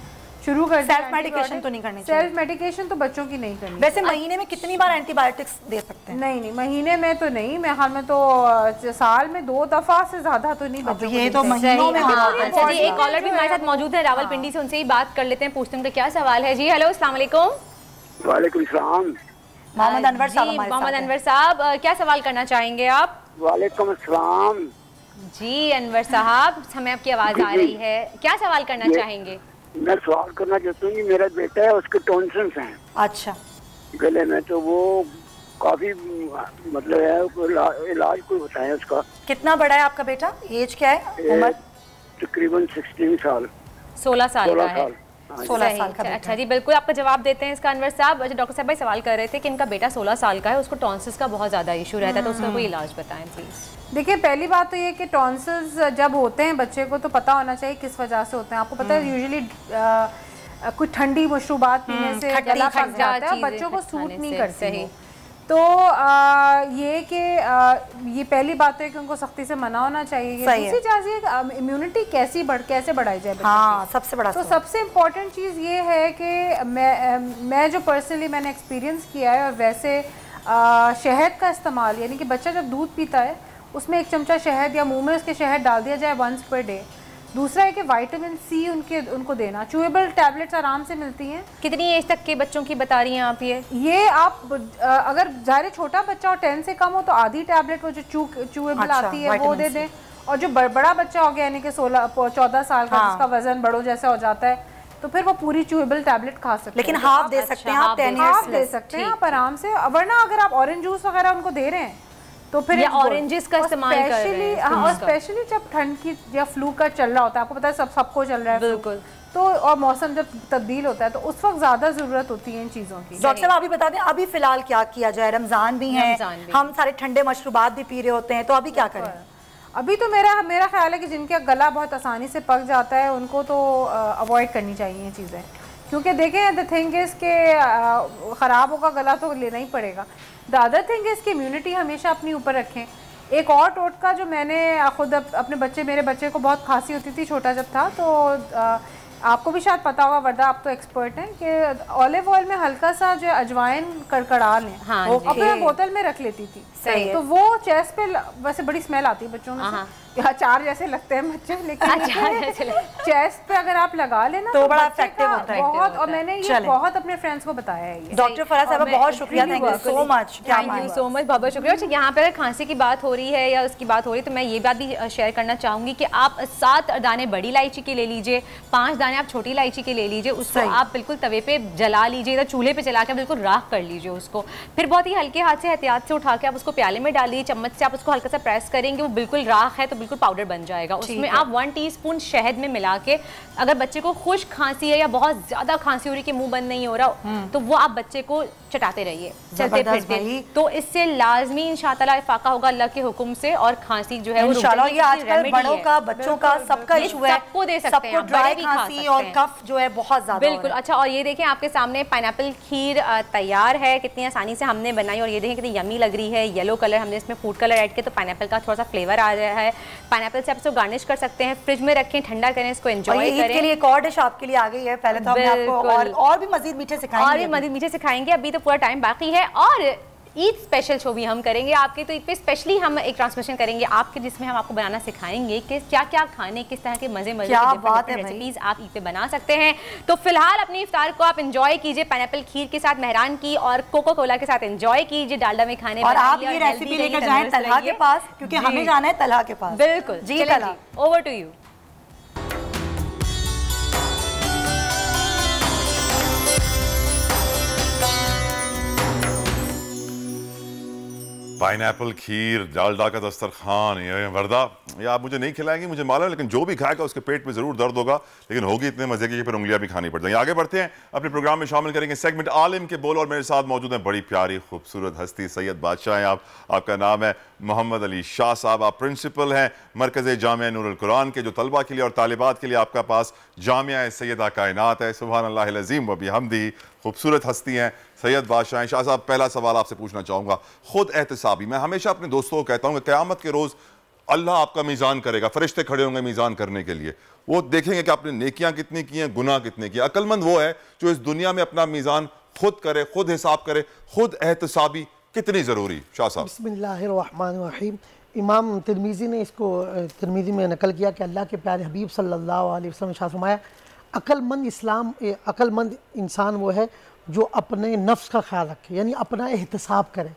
शुरू कर सेल्फ मेडिकेशन तो नहीं करनी चाहिए। सेल्फ मेडिकेशन तो बच्चों की नहीं करनी। वैसे महीने में कितनी बार एंटीबायोटिक्स दे सकते हैं? नहीं, महीने में तो नहीं, मेरे ख्याल में तो साल में 2 दफ़ा से ज़्यादा तो नहीं बच्चों ये तो महीनों में। अच्छा जी, एक कॉलर भी हमारे साथ मौजूद है रावलपिंडी से, उनसे ही बात कर लेते हैं, पूछते हैं उनका क्या सवाल है। जी हेलो, अस्सलाम वालेकुम। वालेकुम सलाम। मोहम्मद अनवर साहब हमारे साथ हैं। मोहम्मद अनवर साहब, क्या सवाल करना चाहेंगे आप? वालेकुम अस्सलाम। जी अनवर साहब, हमें आपकी आवाज़ आ रही है, क्या सवाल करना चाहेंगे? मैं सवाल करना चाहता हूँ कि मेरा बेटा है, उसके टॉन्सिल्स हैं। अच्छा। गले में, तो वो काफी मतलब है, इलाज कोई बताएं उसका। कितना बड़ा है आपका बेटा, एज क्या है, उम्र? तकरीबन 16 साल। 16 साल का है। 16 साल का। अच्छा जी, बिल्कुल आपका जवाब देते हैं इसका अनवर साहब। अच्छा, डॉक्टर साहब भाई सवाल कर रहे थे कि इनका बेटा 16 साल का है, उसको टॉन्सिल्स का बहुत ज़्यादा इशू रहता है, तो उसका कोई इलाज बताएं प्लीज़। देखिए, पहली बात तो ये कि टॉन्सिल्स जब होते हैं बच्चे को तो पता होना चाहिए किस वजह से होते हैं। आपको पता है यूजुअली कुछ ठंडी मशरूबात पीने से गला पक जाता है, बच्चों को सूट नहीं करते। तो ये कि ये पहली बात है कि उनको सख्ती से मना होना चाहिए। दूसरी चीज़ ये इम्यूनिटी कैसे बढ़ाई जाए। हाँ, सबसे बड़ा तो सबसे इम्पोर्टेंट चीज़ ये है कि मैं जो पर्सनली मैंने एक्सपीरियंस किया है, और वैसे शहद का इस्तेमाल, यानी कि बच्चा जब दूध पीता है उसमें 1 चमचा शहद या मुंह में उसके शहद डाल दिया जाए once per day। दूसरा है कि विटामिन सी उनको देना। चूएबल टैबलेट्स आराम से मिलती हैं। कितनी एज तक के बच्चों की बता रही हैं आप? ये आप अगर ज़ाहिर छोटा बच्चा और 10 से कम हो तो आधी टैबलेट वो जो चूएबल आती है वो दे दें, और जो बड़ा बच्चा हो गया यानी कि 14 साल का, जिसका वजन बड़ों जैसा हो जाता है, तो फिर वो पूरी चूएबल टैबलेट खा सकते हैं। लेकिन हाफ दे सकते हैं आप, 10 हाफ दे सकते हैं आप आराम से। वरना अगर आप ऑरेंज जूस वगैरह उनको दे रहे हैं तो फिर ऑरेंजेस का इस्तेमाल कर रहे हैं। और स्पेशली जब ठंड की या फ्लू का चल रहा होता है, आपको पता है सबको चल रहा है बिल्कुल, तो और मौसम जब तब्दील होता है तो उस वक्त ज़्यादा ज़रूरत होती है इन चीज़ों की। डॉक्टर साहब अभी बता दें, अभी फिलहाल क्या किया जाए? रमज़ान भी है, हम सारे ठंडे मशरूबात भी पी रहे होते हैं, तो अभी क्या करें? अभी तो मेरा ख्याल है कि जिनका गला बहुत आसानी से पक जाता है उनको तो अवॉइड करनी चाहिए ये चीज़ें, क्योंकि देखें द थिंग इज़ के ख़राब होगा गला तो लेना ही पड़ेगा। द अदर थिंग इज़ की इम्यूनिटी हमेशा अपनी ऊपर रखें। एक और टोटका जो मैंने खुद अपने मेरे बच्चे को बहुत खांसी होती थी छोटा जब था, तो आपको भी शायद पता होगा, वर्दा आप तो एक्सपर्ट हैं, कि ऑलिव ऑयल में हल्का सा जो अजवाइन कड़कड़ा लें। हाँ, अपने बोतल में रख लेती थी, तो वो चेस्ट पे वैसे बड़ी स्मेल आती है बच्चों में से, अचार जैसे लगते हैं बच्चे, लेकिन चेस्ट पे अगर आप लगा लेना तो बड़ा इफेक्टिव होता है बहुत। और मैंने ये बहुत अपने फ्रेंड्स को बताया है। डॉक्टर फराह साहब बहुत शुक्रिया, thank you so much. Thank you so much, बहुत बहुत शुक्रिया। अच्छा, यहाँ पर खांसी की बात हो रही है या उसकी बात हो रही है, तो मैं ये बात भी शेयर करना चाहूँगी कि आप 7 दाने बड़ी इलायची के ले लीजिए, 5 दाने आप छोटी इलायची के ले लीजिए, उसको आप बिल्कुल तवे पे जला लीजिए या चूल्हे पे जला के बिल्कुल राख कर लीजिए उसको। फिर बहुत ही हल्के हाथ से एहतियात से उठा के आप उसको प्याले में डालिए, चम्मच से आप उसको हल्का सा प्रेस करेंगे, वो बिल्कुल राख है तो बिल्कुल पाउडर बन जाएगा। उसमें आप 1 टीस्पून शहद में मिला के, अगर बच्चे को खुश्क खांसी है या बहुत ज्यादा खांसी हो रही है कि मुंह बंद नहीं हो रहा, तो वो आप बच्चे को चटाते रहिए चलते फिरते, तो इससे लाजमी इंशाअल्लाह इफाका होगा अल्लाह के हुक्म से, और खांसी जो है वो इंशाअल्लाह। ये आजकल बड़ों का, बच्चों का, सबका इशू है, सबको दे सकते हैं, ड्राई खांसी और कफ जो है बहुत ज्यादा। बिल्कुल। अच्छा, और ये देखें आपके सामने पाइनएप्पल खीर तैयार है, कितनी आसानी से हमने बनाई, और ये देखें कितनी यमी लग रही है। येलो कलर हमने इसमें फूड कलर ऐड किया तो पाइनएप्पल का थोड़ा सा फ्लेवर आ रहा है। पाइनएप्पल से आप इसको गार्निश कर सकते हैं, फ्रिज में रखें, ठंडा करें, इसको एंजॉय करें। ईद के लिए एक और डिश आपके लिए आ गई है, पहले तो हमने आपको और भी मजीद मीठे सिखाएंगे, और भी मजीद मीठे सिखाएंगे, अभी तो पूरा टाइम बाकी है। और ईद स्पेशल शो भी हम करेंगे आपके, तो ईद पे स्पेशली हम एक ट्रांसमिशन करेंगे आपके, जिसमें हम आपको बनाना सिखाएंगे कि क्या क्या खाने, किस तरह के मजे रेसिपीज आप ईद पे बना सकते हैं। तो फिलहाल अपनी इफ्तार को आप एंजॉय कीजिए पाइनएप्पल खीर के साथ, मेहरान की और कोको कोला के साथ एंजॉय कीजिए, डालडा में खाने। और आप ये रेसिपी लेकर जाएं तलहा के पास, क्योंकि हमें जाना है तलहा के पास। बिल्कुल जी, Talha, over to you. Pineapple खीर, डालडा का दस्तरखान, ये वर्दा, ये आप मुझे नहीं खिलाएंगे मुझे मालूम है, लेकिन जो भी खाएगा उसके पेट में जरूर दर्द होगा, लेकिन होगी इतने मजे की फिर उंगलियां भी खानी पड़ जाएंगी। आगे बढ़ते हैं, अपने प्रोग्राम में शामिल करेंगे सेगमेंट आलिम के बोल, और मेरे साथ मौजूद हैं बड़ी प्यारी खूबसूरत हस्ती, सैयद बादशाह हैं। आपका नाम है मोहम्मद अली शाह साहब, आप प्रिंसिपल हैं मरकज़ जामिया नूरुल कुरान के, जो तलबा के लिए और तालिबात के लिए आपका पास जामिया सैयदा कायनात है। सुभान अल्लाह अज़ीम व बिहम्दी, खूबसूरत हस्ती हैं सैयद बादशाह हैं। शाह साहब, पहला सवाल आपसे पूछना चाहूँगा, खुद एहतसाबी, मैं हमेशा अपने दोस्तों को कहता हूँ कि क़यामत के रोज़ अल्लाह आपका मीज़ान करेगा, फरिश्ते खड़े होंगे मीज़ान करने के लिए, वो देखेंगे कि आपने नेकियां कितनी की हैं, गुनाह कितने किए। अक्लमंद वो है जो इस दुनिया में अपना मीज़ान खुद करे, खुद हिसाब करे, खुद एहतसाबी कितनी ज़रूरी। शाह साहब। बिस्मिल्लाहिर्रहमानिर्रहीम। इमाम तिरमिज़ी ने इसको तिरमिज़ी में नकल किया कि अल्लाह के प्यारे हबीब सल्लल्लाहु अलैहि वसल्लम ने शाह फरमाया, अक्लमंद इंसान वो है जो अपने नफ्स का ख्याल रखे, यानी अपना एहतसाब करे।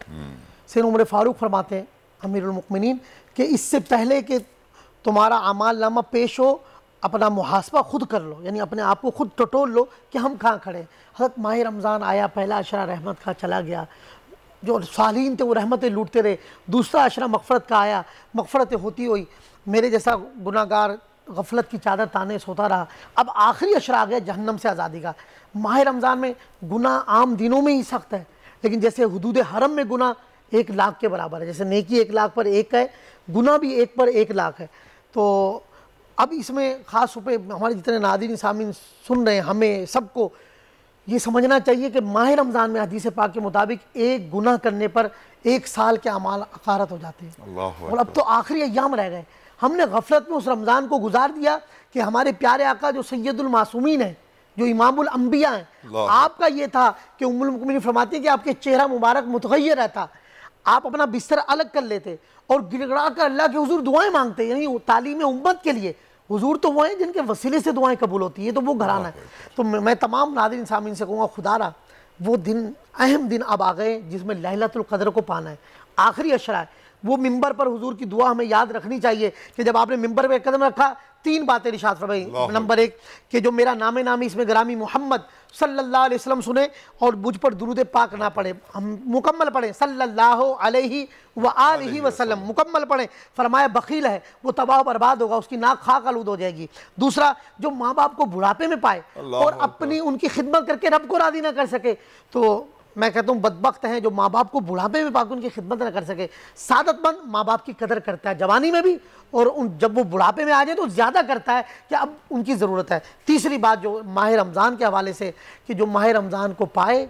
सैयद उमर फारूक फरमाते हैं अमीरुल मुमिनीन कि इससे पहले कि तुम्हारा अमाल नामा पेश हो, अपना मुहासबा खुद कर लो, यानी अपने आप को खुद टटोल लो कि हम कहाँ खड़े हैं। हज़रत माह रमज़ान आया, पहला अशरा रहमत का चला गया, जो सालीन थे वो रहमतें लूटते रहे, दूसरा अशरा मग़फ़रत का आया, मग़फ़रतें होती हुई मेरे जैसा गुनाहगार गफलत की चादर ताने सोता रहा, अब आखिरी अशरा आ गया जहन्नम से आज़ादी का। माह रमज़ान में गुनाह आम दिनों में ही सख्त है, लेकिन जैसे हुदूद हरम में गुनाह 1 लाख के बराबर है, जैसे नेकी 1 लाख पर 1 है, गुनाह भी 1 पर 1 लाख है। तो अब इसमें ख़ास तौर पर हमारे जितने नाज़रीन सामीन सुन रहे हैं, हमें सबको ये समझना चाहिए कि माह रमज़ान में हदीस पाक के मुताबिक एक गुनाह करने पर 1 साल के अमाल अखारत हो जाते हैं, और अब तो आखिरी अय्याम रह गए। हमने गफलत में उस रमज़ान को गुजार दिया कि हमारे प्यारे आका जो सैयदुल मासूमीन हैं, जो इमामुल अंबिया हैं, आपका ये था कि उम्मुल मुमिनीन फरमाती है कि आपके चेहरा मुबारक मुतग़य्यर रहता, आप अपना बिस्तर अलग कर लेते और गिड़गड़ा कर अल्लाह के हुजूर दुआएं मांगते, यानी तालीम उम्मत के लिए। हुजूर तो वो हैं जिनके वसीले से दुआएं कबूल होती है, तो वो घराना है। तो मैं तमाम नाज़रीन सामीन से कहूँगा, खुदारा वो दिन, अहम दिन अब आ गए जिसमें लैलतुल क़द्र को पाना है, आखिरी अशरा है। वो मिंबर पर हुजूर की दुआ हमें याद रखनी चाहिए कि जब आपने मिंबर पे कदम रखा 3 बातें इरशाद फरमाई। नंबर 1 कि जो मेरा नामे नामी इसमें ग्रामी मोहम्मद सल्लल्लाहु अलैहि वसल्लम सुने और मुझ पर दुरूद पाक ना पढ़े, हम मुकम्मल पढ़ें सल्लल्लाहु अलैहि व आलिहि वसल्लम, मुकम्मल पढ़ें। फरमाया बखील है वो तबाह बर्बाद होगा, उसकी नाक खाक आलूद हो जाएगी। दूसरा, जो माँ बाप को बुढ़ापे में पाए और अपनी उनकी खिदमत करके रब को राजी ना कर सके, तो मैं कहता हूँ बदबख्त हैं जो माँ बाप को बुढ़ापे में पाकर उनकी खिदमत न कर सके। सादतमंद माँ बाप की कदर करता है जवानी में भी, और जब वो बुढ़ापे में आ जाए तो ज़्यादा करता है कि अब उनकी ज़रूरत है। तीसरी बात जो माह रमज़ान के हवाले से कि जो माह रमज़ान को पाए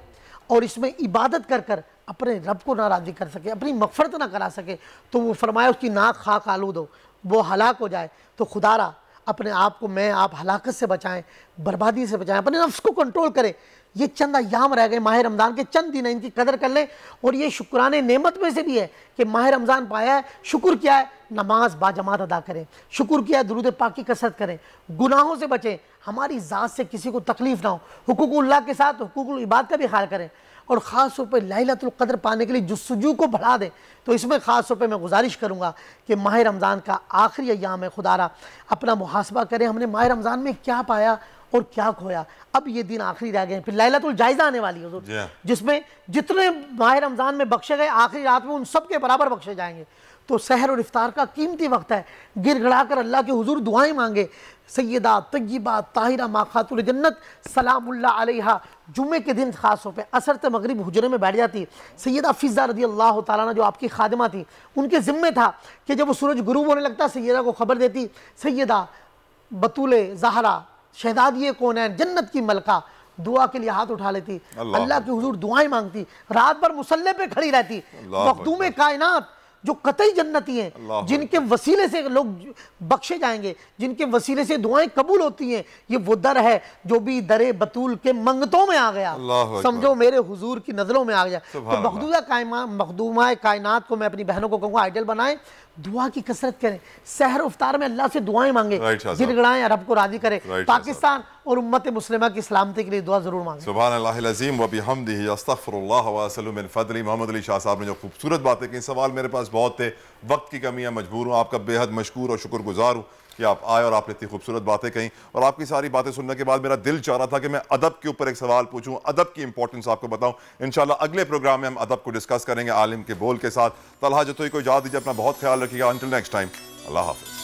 और इसमें इबादत कर कर अपने रब को ना राज़ी कर सके, अपनी मग़फ़िरत ना करा सके, तो वो फरमाया उसकी नाक खाक आलूद हो, वो हलाक हो जाए। तो खुदारा अपने आप को मैं आप हलाकत से बचाएं, बर्बादी से बचाएं, अपने नफ्स को कंट्रोल करें। ये चंद अय्याम रह गए, माह रमज़ान के चंद दिन है, इनकी कदर कर लें। और ये शुक्राने नेमत में से भी है कि माह रमज़ान पाया है, शुक्र किया है, नमाज बाजमात अदा करें, शुक्र किया है, दुरूद पाक की कसरत करें, गुनाहों से बचें, हमारी ज़ात से किसी को तकलीफ़ ना हो, हुकूकुल्लाह के साथ हुकूकुल इबाद का भी ख्याल करें, और ख़ास तौर पर लैलतुल क़द्र पाने के लिए जुस्तजू को बढ़ा दें। तो इसमें ख़ास तौर पे मैं गुजारिश करूँगा कि माह रमज़ान का आखिरी अय्याम है, खुदारा अपना मुहासबा करें, हमने माह रमज़ान में क्या पाया और क्या खोया। अब ये दिन आखिरी रह गए, फिर लैलतुल जायज़ा आने वाली है जिसमें जितने माह रमज़ान में बख्शे गए आखिरी रात में उन सब के बराबर बख्शे जाएंगे। तो सहर और इफ्तार का कीमती वक्त है, गिड़गड़ा कर अल्लाह के हुजूर दुआएं मांगे। सैयदा तय्यबा ताहिरा माँ खातून जन्नत सलामुल्लाह अलैहा जुम्मे के दिन ख़ास तौर पे असर से मगरिब हुजरे में बैठ जाती। सैयदा फ़िज़ा रज़ी अल्लाह ताला अन्हा जो आपकी खादिमा थी, उनके ज़िम्मे था कि जब वो सूरज गुरूब होने लगता सैयदा को खबर देती, सैयदा बतूले ज़हरा शहदादिये कौनैन जन्नत की मलका, दुआ के लिए हाथ उठा लेती, अल्लाह के हुजूर दुआएं मांगती, रात भर मुसल्ले पे खड़ी रहती। मखदूम कायनात जो कतई जन्नती हैं, जिनके वसीले से लोग बख्शे जाएंगे, जिनके वसीले से दुआएं कबूल होती हैं, ये वो दर है जो भी दरे बतूल के मंगतों में आ गया, समझो मेरे हुजूर की नज़रों में आ गया। तो मखदूमा कायनात को मैं अपनी बहनों को कहूँगा आइडल बनाएं, दुआ की कसरत करें, सहर इफ्तार में अल्लाह से दुआएं मांगे, गिड़गड़ाएं, रब को राजी करें, पाकिस्तान और उम्मत मुस्लिमा की सलामती के लिए दुआ जरूर मांगे। सुभान अल्लाहिल अज़ीम व बिहम्दिही अस्तग़फिरुल्लाह व असलु मिन फ़ज़लिही। मोहम्मद अली शाह साहब ने जो खूबसूरत बातें की, सवाल मेरे पास बहुत थे, वक्त की कमी है, मजबूर हूँ, आपका बेहद मशकूर और शुक्रगुजार हूँ कि आप आए और आपने इतनी खूबसूरत बातें कहीं। और आपकी सारी बातें सुनने के बाद मेरा दिल चाह रहा था कि मैं अदब के ऊपर एक सवाल पूछूं, अदब की इंपॉर्टेंस आपको बताऊं। इंशाल्लाह अगले प्रोग्राम में हम अदब को डिस्कस करेंगे आलिम के बोल के साथ। तलहा जतोई को इजाज़त दीजिए, अपना बहुत ख्याल रखिएगा। अंटिल नेक्स्ट टाइम, अल्लाह हाफ़िज़।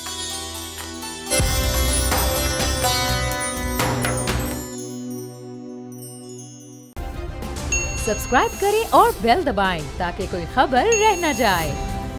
सब्सक्राइब करें और बेल दबाएं ताकि कोई खबर रह न जाए।